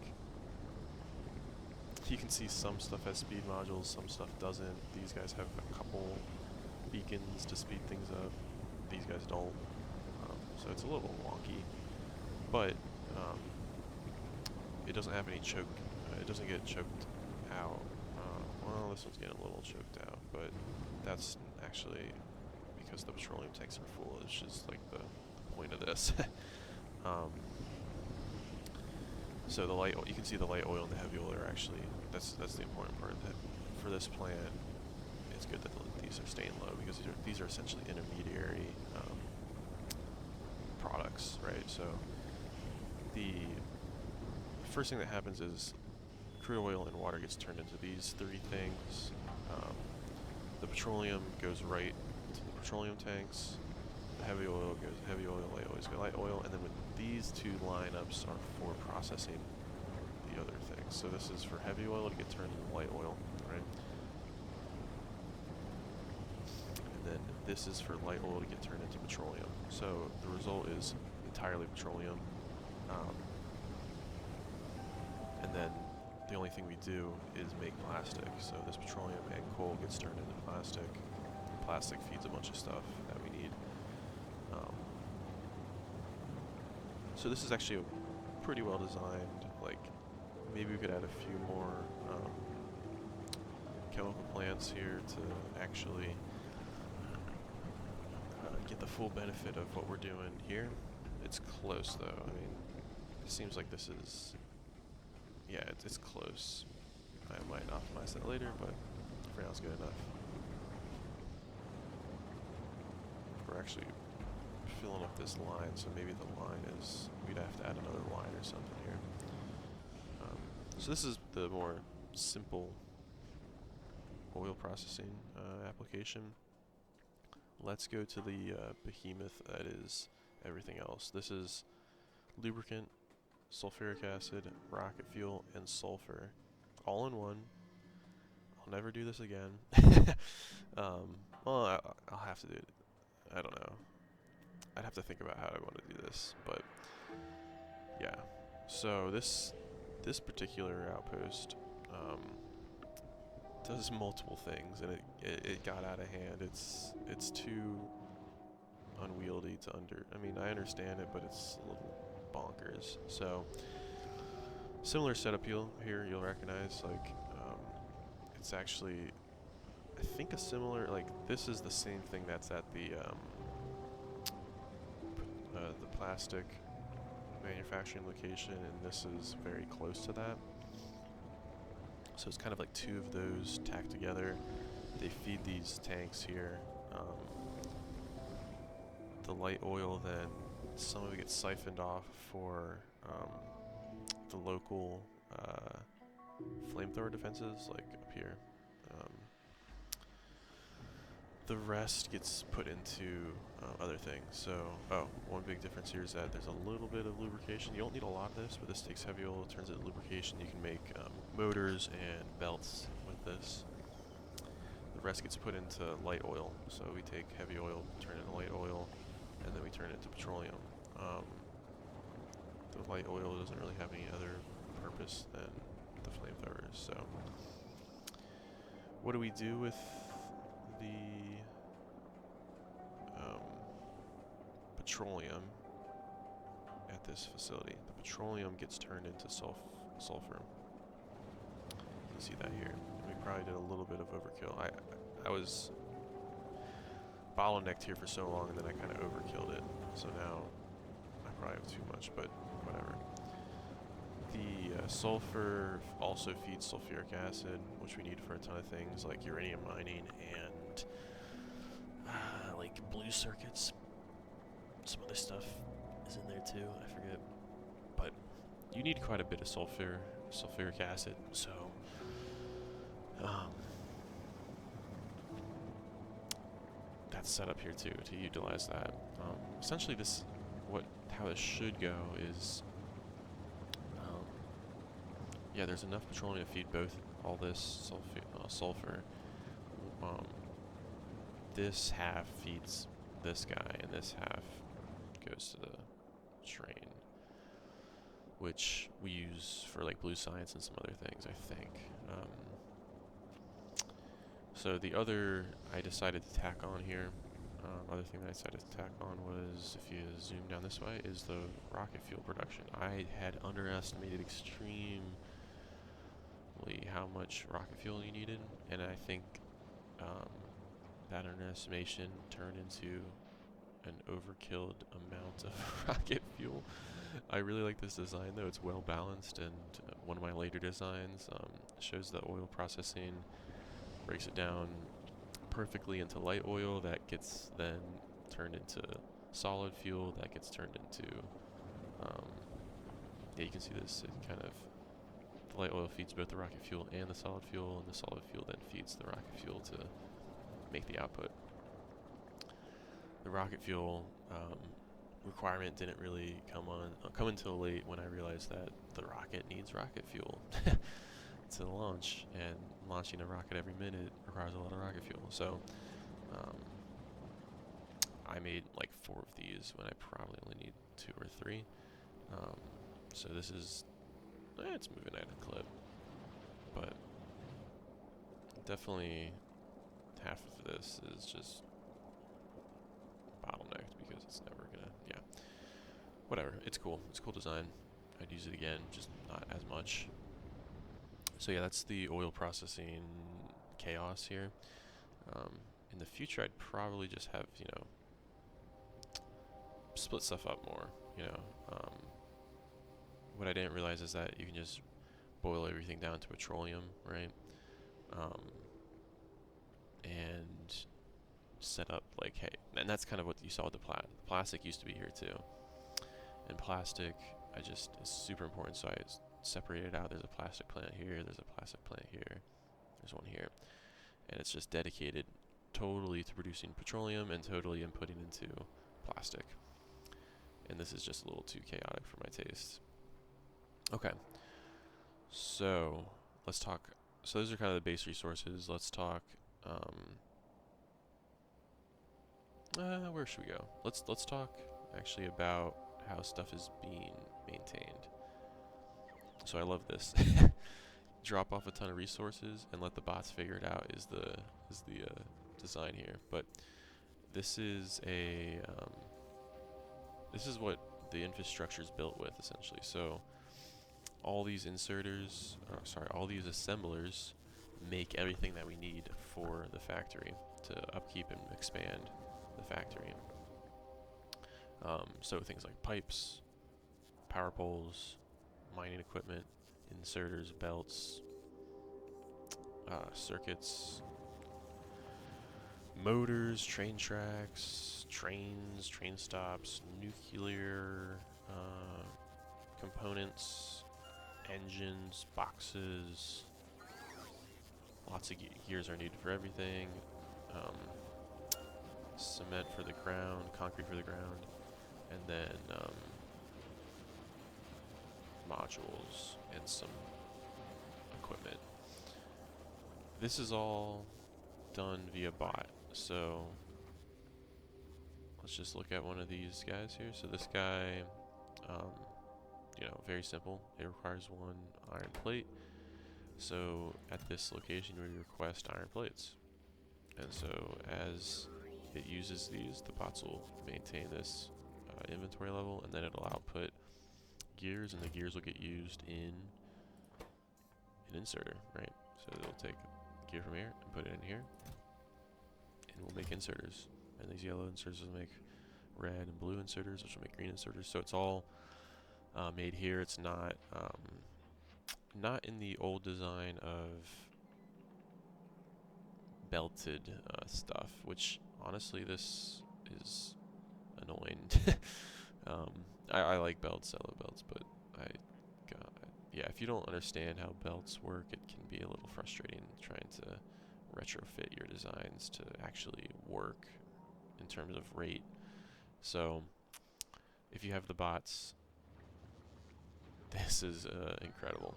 you can see some stuff has speed modules, some stuff doesn't. These guys have a couple beacons to speed things up. These guys don't. So it's a little wonky, but it doesn't have any choke. It doesn't get choked out. Well, this one's getting a little choked out, but that's actually because the petroleum tanks are full. It's just like the point of this. So the light, you can see the light oil and the heavy oil are actually, that's the important part. That for this plant, it's good that these are staying low because these are essentially intermediary products, right? So the first thing that happens is crude oil and water gets turned into these three things. The petroleum goes right to the petroleum tanks. The heavy oil goes heavy oil, light oil goes light oil, and then with these two lineups are for processing the other things. So this is for heavy oil to get turned into light oil, right? And then this is for light oil to get turned into petroleum. So the result is entirely petroleum. And then the only thing we do is make plastic. So this petroleum and coal gets turned into plastic. Plastic feeds a bunch of stuff that we need. So this is actually a pretty well designed, like, maybe we could add a few more chemical plants here to actually get the full benefit of what we're doing here. It's close though. I mean, it seems like this is, yeah, it's close. I might optimize that later, but for now it's good enough. We're actually filling up this line, so maybe the line is, we'd have to add another line or something here. So this is the more simple oil processing application. Let's go to the behemoth that is everything else. This is lubricant, sulfuric acid, rocket fuel, and sulfur, all in one. I'll never do this again. Well, I'll have to do it. I don't know. I'd have to think about how I want to do this, but yeah. So this particular outpost does multiple things, and it got out of hand. It's too unwieldy to I mean, I understand it, but it's a little bonkers. So similar setup here you'll recognize, like it's actually, I think, a similar, like, this is the same thing that's at the plastic manufacturing location, and this is very close to that. So it's kind of like two of those tacked together. They feed these tanks here. The light oil, then some of it gets siphoned off for the local flamethrower defenses, like up here. The rest gets put into other things. So, one big difference here is that there's a little bit of lubrication. You don't need a lot of this, but this takes heavy oil, turns it into lubrication. You can make motors and belts with this. The rest gets put into light oil. So we take heavy oil, turn it into light oil, and then we turn it into petroleum. The light oil doesn't really have any other purpose than the flamethrowers. So what do we do with the petroleum at this facility? The petroleum gets turned into sulfur. You can see that here. We probably did a little bit of overkill. I was bottlenecked here for so long, and then I kind of overkilled it. So now I probably have too much, but whatever. The sulfur also feeds sulfuric acid, which we need for a ton of things like uranium mining and like blue circuits. Some other stuff is in there too, I forget. But you need quite a bit of sulfuric acid, so that's set up here too to utilize that. Essentially, how this should go is, yeah, there's enough petroleum to feed all this sulfur. This half feeds this guy, and this half goes to the train, which we use for like blue science and some other things, I think. So the other I decided to tack on here, other thing that I decided to tack on was, if you zoom down this way, is the rocket fuel production. I had underestimated extremely how much rocket fuel you needed, and I think that underestimation turned into an overkilled amount of rocket fuel. I really like this design though. It's well balanced, and one of my later designs shows the oil processing, breaks it down perfectly into light oil that gets then turned into solid fuel that gets turned into, yeah, you can see this, it kind of, the light oil feeds both the rocket fuel and the solid fuel, and the solid fuel then feeds the rocket fuel to make the output. The rocket fuel requirement didn't really come until late, when I realized that the rocket needs rocket fuel to launch, and launching a rocket every minute requires a lot of rocket fuel. So um, I made like 4 of these when I probably only need 2 or 3. So this is, it's moving at a clip, but definitely half of this is just bottlenecked because it's never gonna, yeah, whatever. It's cool. It's a cool design. I'd use it again, just not as much. So yeah, that's the oil processing chaos here. In the future, I'd probably just have, split stuff up more, what I didn't realize is that you can just boil everything down to petroleum, right? And set up like, hey, and that's kind of what you saw with the plastic used to be here too. And plastic, is super important, so I separated out. There's a plastic plant here, there's a plastic plant here, there's one here, and it's just dedicated totally to producing petroleum and totally inputting into plastic. And this is just a little too chaotic for my taste. Okay, so let's talk. So those are kind of the base resources. Let's talk. Where should we go? Let's talk actually about how stuff is being maintained. So I love this. Drop off a ton of resources and let the bots figure it out is the design here. But this is this is what the infrastructure is built with, essentially. So all these inserters, all these assemblers make everything that we need for the factory to upkeep and expand the factory. So things like pipes, power poles, mining equipment, inserters, belts, circuits, motors, train tracks, trains, train stops, nuclear components, engines, boxes. Lots of gears are needed for everything. Cement for the ground, concrete for the ground, and then modules and some equipment. This is all done via bot. So let's just look at one of these guys here. So this guy, very simple. It requires 1 iron plate. So at this location, we request iron plates. And so as it uses these, the bots will maintain this inventory level, and then it'll output gears, and the gears will get used in an inserter, right? So it'll take gear from here and put it in here, and we'll make inserters. And these yellow inserters will make red and blue inserters, which will make green inserters. So it's all made here. It's not not in the old design of belted stuff, which honestly this is annoying. I like belts, I love belts, but yeah, if you don't understand how belts work, it can be a little frustrating trying to retrofit your designs to actually work in terms of rate. So if you have the bots, this is incredible.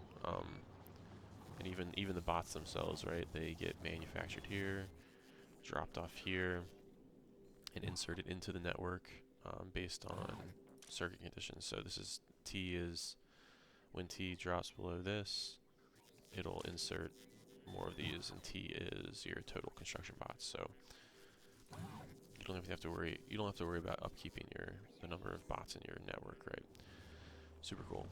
And even the bots themselves, right? They get manufactured here, dropped off here, and inserted into the network based on circuit conditions. So this is T is when T drops below this, it'll insert more of these, and T is your total construction bots. So you don't have to worry. You don't have to worry about upkeeping the number of bots in your network, right? Super cool.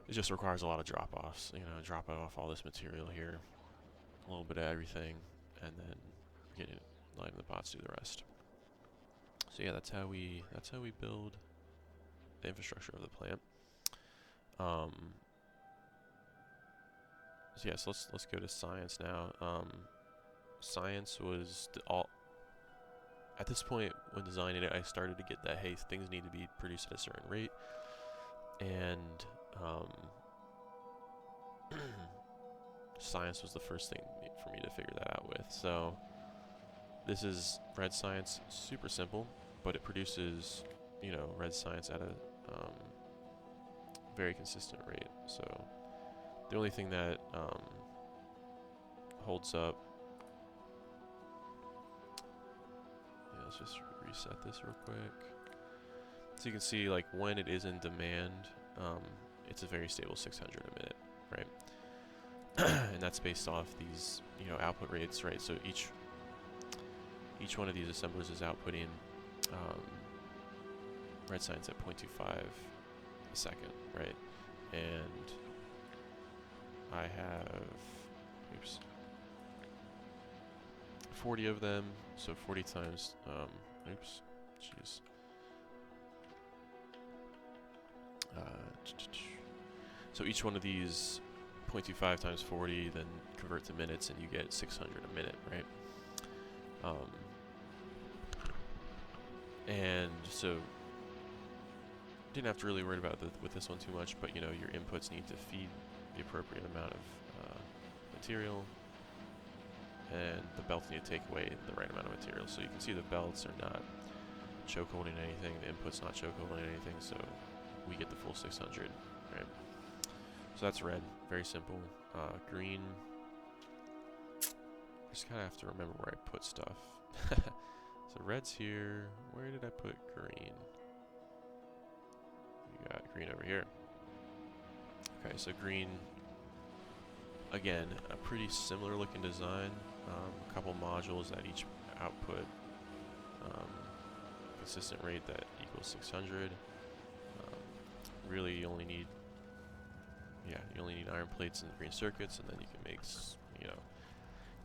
It just requires a lot of drop-offs. Dropping off all this material here, a little bit of everything, and then letting the bots do the rest. So yeah, that's how we build the infrastructure of the plant. So yes, let's go to science now. Science was all at this point when designing it. I started to get that, hey, things need to be produced at a certain rate, and science was the first thing for me to figure that out with. So this is red science, super simple, but it produces, you know, red science at a very consistent rate. So the only thing that holds up, yeah, let's just reset this real quick. So you can see, like, when it is in demand, it's a very stable 600 a minute, right? And that's based off these, you know, output rates, right? So each one of these assemblers is outputting red science at 0.25 a second, right? And I have, 40 of them, so 40 times, so each one of these 0.25 times 40 then convert to minutes, and you get 600 a minute, right? And so didn't have to really worry about with this one too much, but you know, your inputs need to feed the appropriate amount of material, and the belts need to take away the right amount of material. So you can see the belts are not choke holding anything, the input's not choke holding anything, so we get the full 600, right? So that's red, very simple. Green, just kind of have to remember where I put stuff. So red's here. Where did I put green? You got green over here. Okay, so green, again, a pretty similar looking design. A couple modules that each output consistent rate that equals 600. Really, you only need iron plates and green circuits, and then you can make, you know,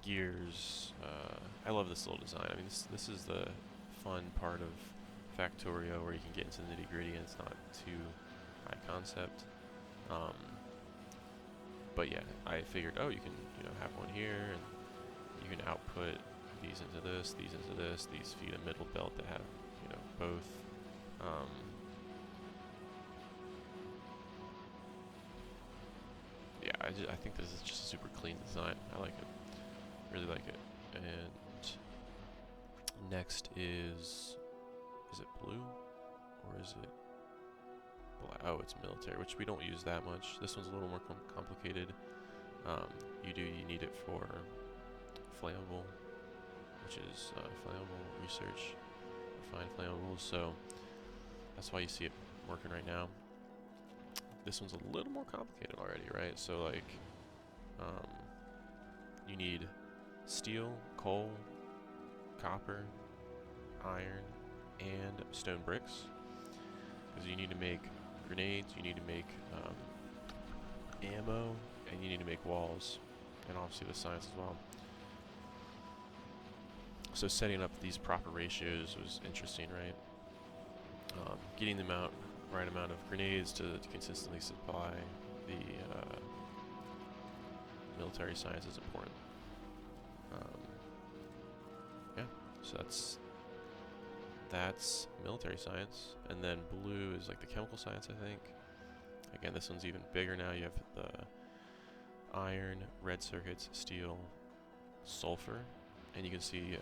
gears. I love this little design. I mean, this is the fun part of Factorio, where you can get into the nitty-gritty and it's not too high concept. But yeah, I figured, oh, you can, you know, have one here, and you can output these into this, these into this. These feed a middle belt that have, you know, both. Yeah, I think this is just a super clean design. I like it, really like it. And next is it blue or is it black? Oh, it's military, which we don't use that much. This one's a little more complicated. You need it for flammable, which is flammable research, refined flammables. So that's why you see it working right now. This one's a little more complicated already, right? So like, you need steel, coal, copper, iron, and stone bricks, because you need to make grenades, you need to make ammo, and you need to make walls, and obviously the science as well. So setting up these proper ratios was interesting, right? Getting them out, right amount of grenades to consistently supply the military science is important. Yeah, so that's military science, and then blue is like the chemical science, I think. Again, this one's even bigger now. You have the iron, red circuits, steel, sulfur, and you can see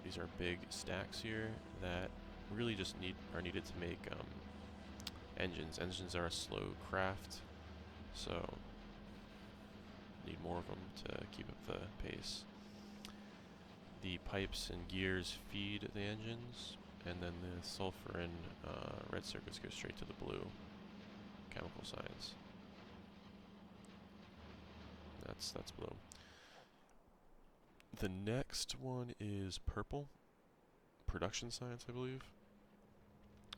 these are big stacks here that really just are needed to make engines. Engines are a slow craft, so need more of them to keep up the pace. The pipes and gears feed the engines, and then the sulfur and red circuits go straight to the blue chemical science. That's blue. The next one is purple, production science, I believe.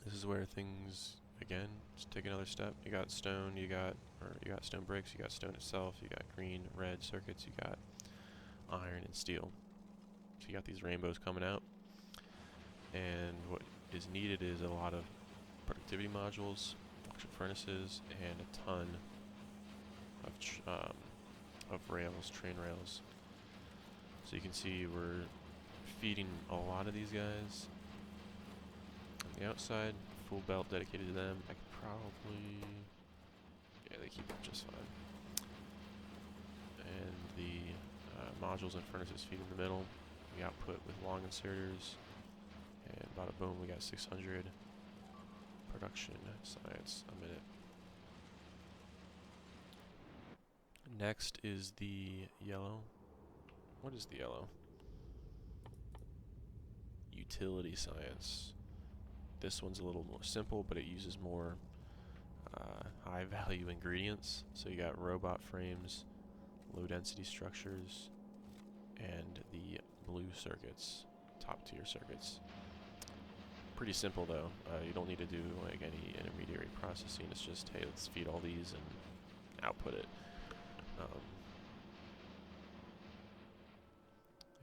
This is where things, again, just take another step. You got stone, you got stone bricks, you got stone itself, you got green, red circuits, you got iron and steel. So you got these rainbows coming out, and what is needed is a lot of productivity modules. induction furnaces, and a ton of rails, train rails. So you can see we're feeding a lot of these guys. On the outside, full belt dedicated to them. I could probably... yeah, they keep up just fine. And the modules and furnaces feed in the middle. We output with long inserters. And bada boom, we got 600 production science a minute. Next is the yellow. What is the yellow? Utility science. This one's a little more simple, but it uses more high value ingredients. So you got robot frames, low density structures, and the blue circuits, top tier circuits. Pretty simple though. You don't need to do like any intermediary processing. It's just, hey, let's feed all these and output it.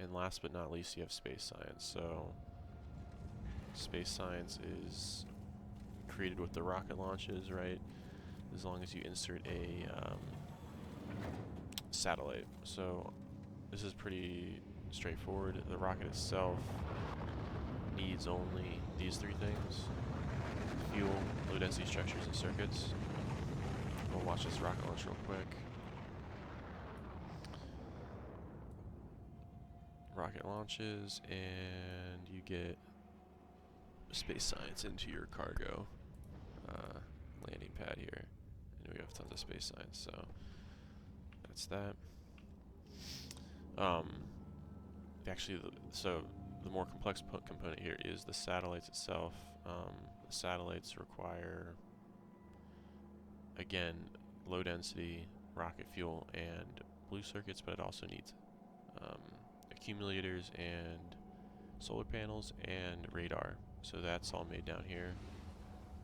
And last but not least, you have space science. So space science is created with the rocket launches, right? As long as you insert a satellite. So this is pretty straightforward. The rocket itself needs only these three things: fuel, low density structures, and circuits. We'll watch this rocket launch real quick. Rocket launches, and you get space science into your cargo landing pad here. And we have tons of space science, so that's that. Actually, so the more complex component here is the satellites itself. The satellites require, again, low density rocket fuel and blue circuits, but it also needs accumulators and solar panels and radar. So that's all made down here,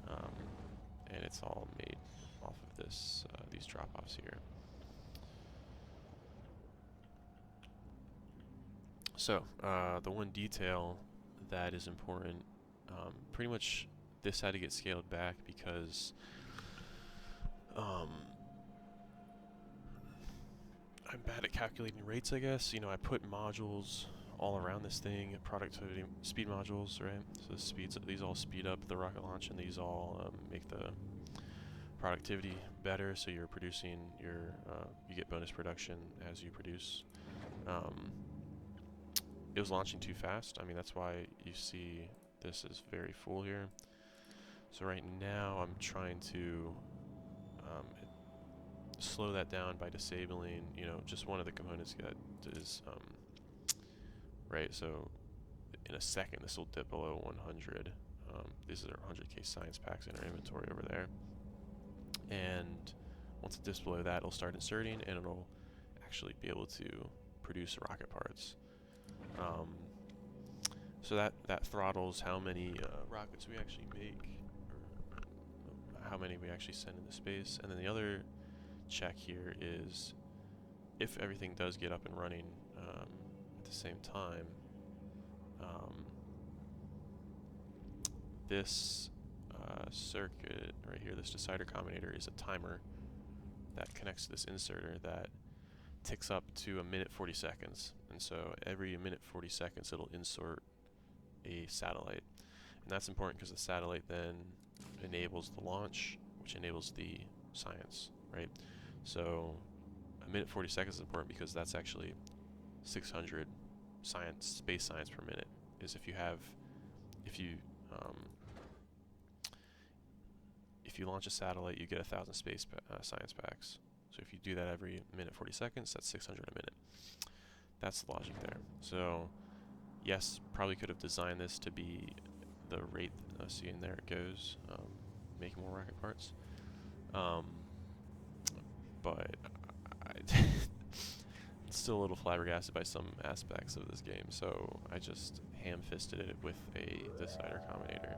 and it's all made off of this these drop-offs here. So the one detail that is important, pretty much this had to get scaled back because I'm bad at calculating rates, I guess. You know, I put modules all around this thing, productivity, speed modules, right? So these all speed up the rocket launch, and these all make the productivity better. So you're producing you get bonus production as you produce. It was launching too fast. I mean, that's why you see this is very full here. So right now I'm trying to slow that down by disabling, just one of the components that is, right, so in a second this will dip below 100. These are 100k science packs in our inventory over there. And once it dips below that, it'll start inserting, and it'll actually be able to produce rocket parts. So that throttles how many rockets we actually make, or how many we actually send into space. And then the other check here is if everything does get up and running at the same time, this circuit right here, this decider combinator, is a timer that connects to this inserter that ticks up to 1:40 seconds. And so every 1:40 seconds it'll insert a satellite. And that's important because the satellite then enables the launch, which enables the science, right? So 1:40 seconds is important because that's actually 600 space science per minute. Is if you launch a satellite, you get 1,000 space science packs. So if you do that every 1:40 seconds, that's 600 a minute. That's the logic there. So yes, probably could have designed this to be the rate. See, and there it goes, making more rocket parts. But I'm still a little flabbergasted by some aspects of this game, so I just ham-fisted it with a decider combinator.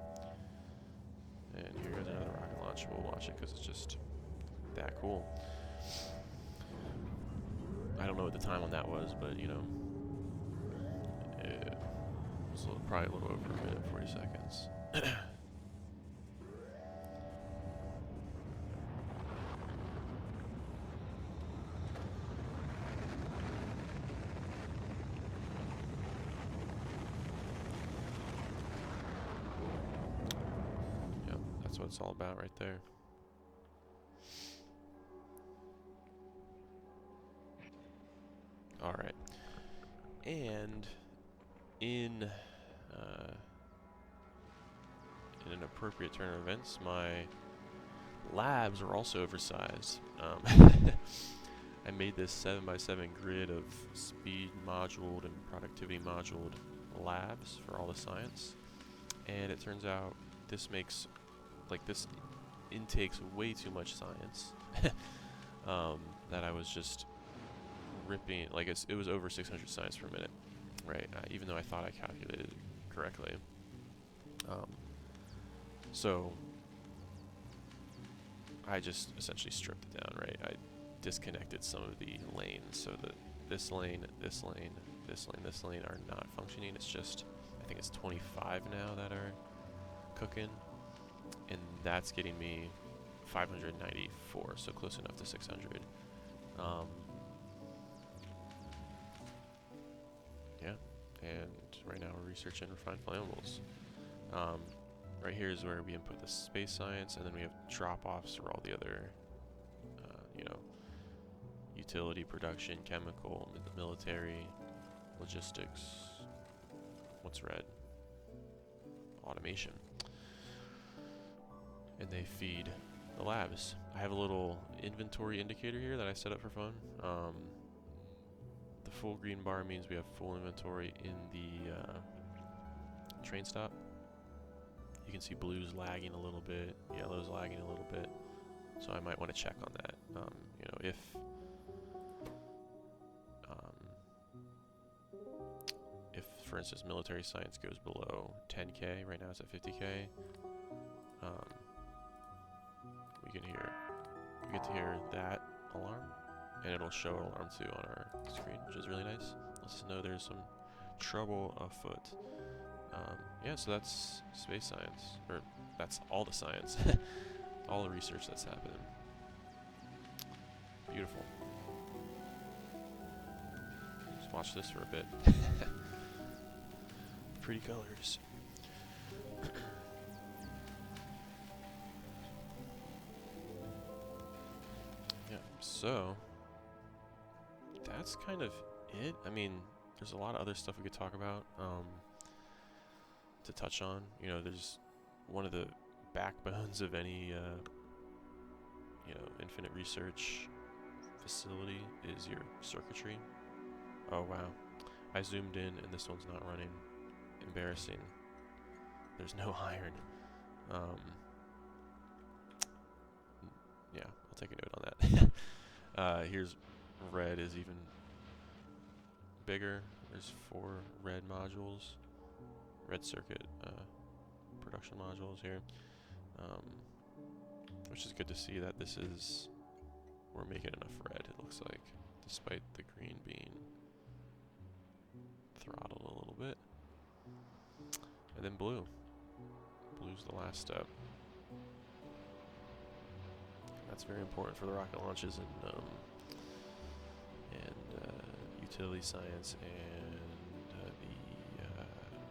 And here goes another rocket launch. We'll watch it because it's just that cool. I don't know what the time on that was, but it was probably a little over 1:40 seconds. what it's all about right there. Alright. And in an appropriate turn of events, my labs are also oversized. I made this 7x7 grid of speed moduled and productivity moduled labs for all the science, and it turns out this makes, like, this intakes way too much science that I was just ripping. Like, it was over 600 science per minute, right? Even though I thought I calculated it correctly. So I just essentially stripped it down, right? I disconnected some of the lanes so that this lane, this lane, this lane, this lane are not functioning. It's just, I think it's 25 now that are cooking, and that's getting me 594, so close enough to 600. Yeah, and right now we're researching refined flammables. Right here is where we input the space science, and then we have drop-offs for all the other, you know, utility, production, chemical, military, logistics. What's red? Automation. And they feed the labs. I have a little inventory indicator here that I set up for fun. The full green bar means we have full inventory in the train stop. You can see blue's lagging a little bit, yellow's lagging a little bit, so I might want to check on that. You know, if for instance military science goes below 10k, right now it's at 50k, we get to hear that alarm, and it'll show an alarm too on our screen, which is really nice. Lets us know there's some trouble afoot. Yeah, so that's space science, or that's all the science, all the research that's happening. Beautiful. Just watch this for a bit. Pretty colors. Yeah, so that's kind of it. I mean, there's a lot of other stuff we could talk about. To touch on, you know, there's one of the backbones of any, you know, infinite research facility is your circuitry. Oh wow, I zoomed in and this one's not running. Embarrassing. There's no iron. Yeah, I'll take a note on that. Here's red is even bigger. There's 4 red modules. Red circuit production modules here, which is good to see that we're making enough red, it looks like, despite the green being throttled a little bit. And then blue. Blue's the last step. That's very important for the rocket launches and utility science and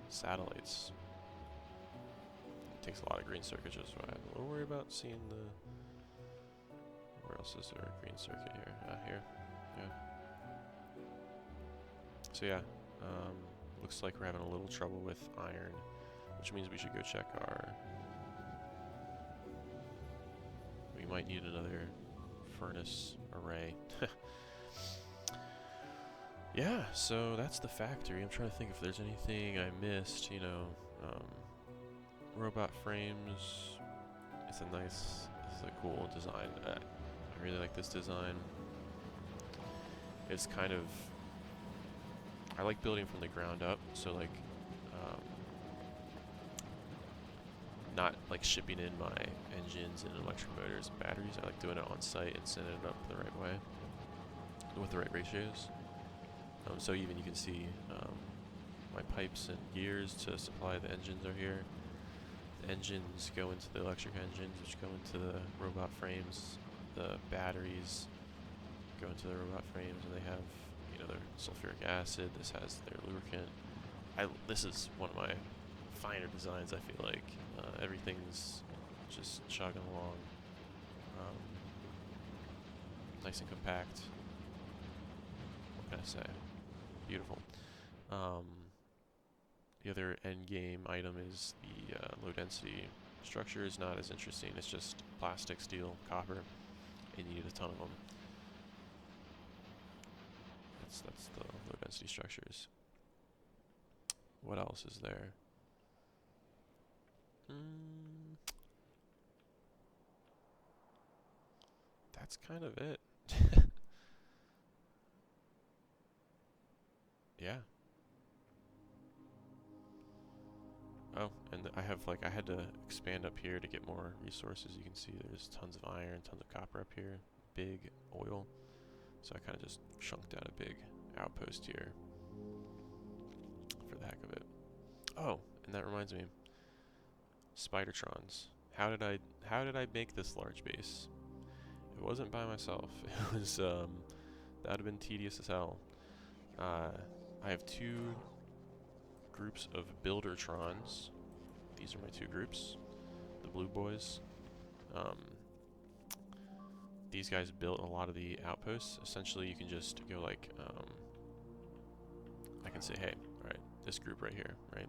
satellites. It takes a lot of green circuits, which is why I'm a little worried about seeing where else is there a green circuit here? Here. Yeah. So yeah, looks like we're having a little trouble with iron, which means we should go check we might need another furnace array. Yeah, so that's the factory. I'm trying to think if there's anything I missed, you know. Robot frames. It's a cool design. I really like this design. It's kind of, I like building from the ground up, so like, not like shipping in my engines and electric motors and batteries. I like doing it on site and sending it up the right way with the right ratios. So even you can see my pipes and gears to supply the engines are here. The engines go into the electric engines, which go into the robot frames. The batteries go into the robot frames, and they have, you know, their sulfuric acid. This has their lubricant. This is one of my finer designs, I feel like. Everything's just chugging along. Nice and compact. What can I say? Beautiful. The other end game item is the low density structure. Is not as interesting. It's just plastic, steel, copper, and you need a ton of them. That's the low density structures. What else is there? That's kind of it. Yeah. Oh, and I have I had to expand up here to get more resources. You can see there's tons of iron, tons of copper up here, big oil. So I kind of just chunked out a big outpost here for the heck of it. Oh, and that reminds me, Spidertrons. How did I make this large base? It wasn't by myself. It was that would have been tedious as hell. I have two groups of Buildertrons. These are my two groups, the blue boys. These guys built a lot of the outposts. Essentially, you can just go like, I can say, hey, all right, this group right here, right?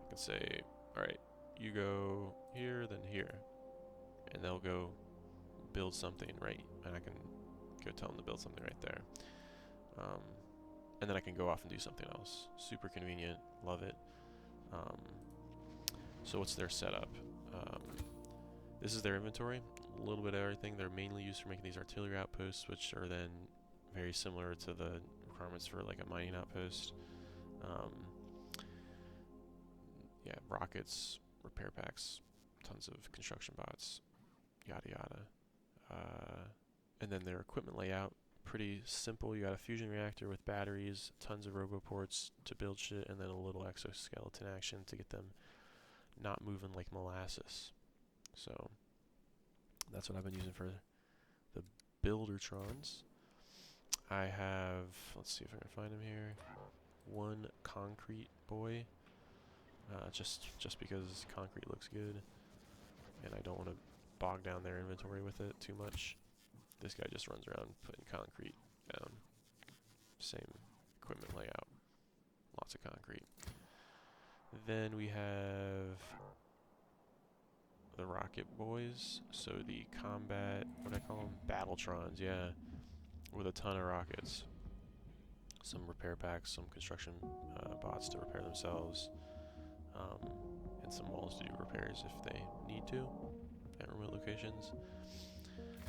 I can say, all right, you go here, then here, and they'll go build something right, and I can go tell them to build something right there. And then I can go off and do something else. Super convenient, love it. So what's their setup? This is their inventory, a little bit of everything. They're mainly used for making these artillery outposts, which are then very similar to the requirements for like a mining outpost. Yeah, rockets, repair packs, tons of construction bots, yada yada. And then their equipment layout, pretty simple. You got a fusion reactor with batteries, tons of roboports to build shit, and then a little exoskeleton action to get them not moving like molasses. So that's what I've been using for the Buildertrons. I have, let's see if I can find him here, one concrete boy, just because concrete looks good, and I don't want to bog down their inventory with it too much. This guy just runs around putting concrete down. Same equipment layout, lots of concrete. Then we have the rocket boys, so the combat, what do I call them? Battletrons, yeah, with a ton of rockets. Some repair packs, some construction bots to repair themselves, and some walls to do repairs if they need to at remote locations.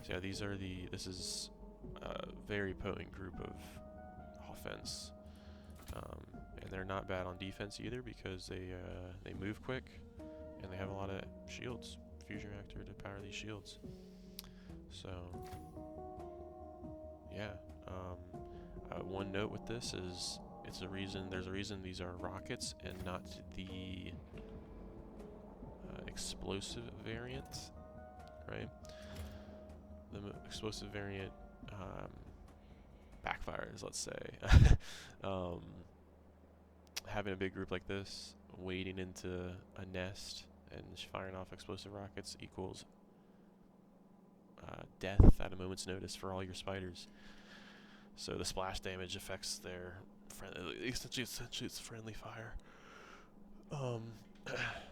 So yeah, this is a very potent group of offense, and they're not bad on defense either because they move quick and they have a lot of shields, fusion reactor to power these shields. So yeah, one note with this is there's a reason these are rockets and not the explosive variant, right? The explosive variant backfires, let's say. Having a big group like this, wading into a nest and firing off explosive rockets equals death at a moment's notice for all your spiders. So the splash damage affects their essentially it's friendly fire.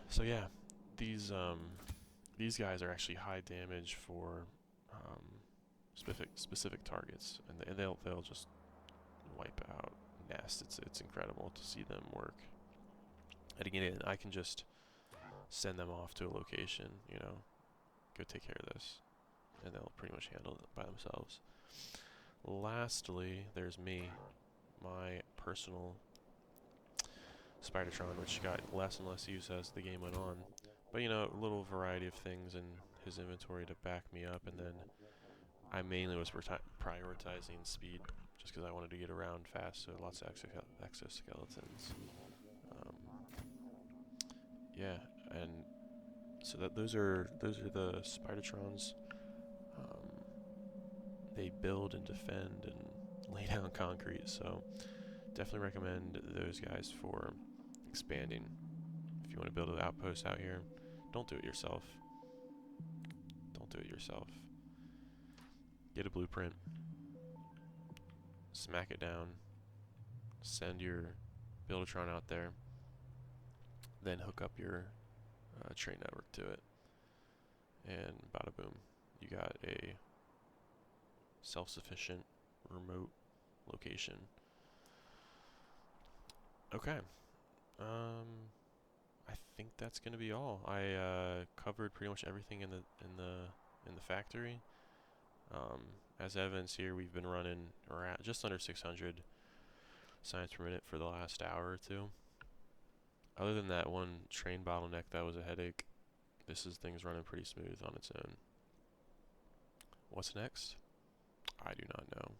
So yeah, these guys are actually high damage for specific targets, and they'll just wipe out nests. It's incredible to see them work. And again, I can just send them off to a location, go take care of this, and they'll pretty much handle it by themselves. Lastly, there's me, my personal Spidertron, which got less and less use as the game went on. But a little variety of things in his inventory to back me up, and then I mainly was prioritizing speed, just because I wanted to get around fast, so lots of exoskeletons. Yeah, and so those are the Spidertrons. They build and defend and lay down concrete, so definitely recommend those guys for expanding. If you want to build an outpost out here, don't do it yourself. do it yourself. Get a blueprint, smack it down, send your Buildatron out there, then hook up your train network to it, and bada boom, you got a self-sufficient remote location. Okay. I think that's gonna be all. I covered pretty much everything in the factory. As evidence here, we've been running around just under 600 signs per minute for the last hour or two. Other than that one train bottleneck that was a headache, things running pretty smooth on its own. What's next? I do not know.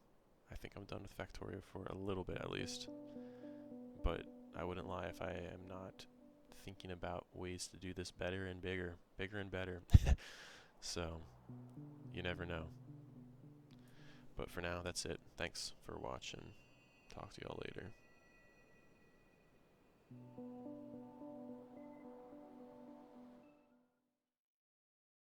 I think I'm done with Factorio for a little bit at least. But I wouldn't lie if I am not thinking about ways to do this better and bigger and better. So, you never know. But for now, that's it. Thanks for watching. Talk to y'all later.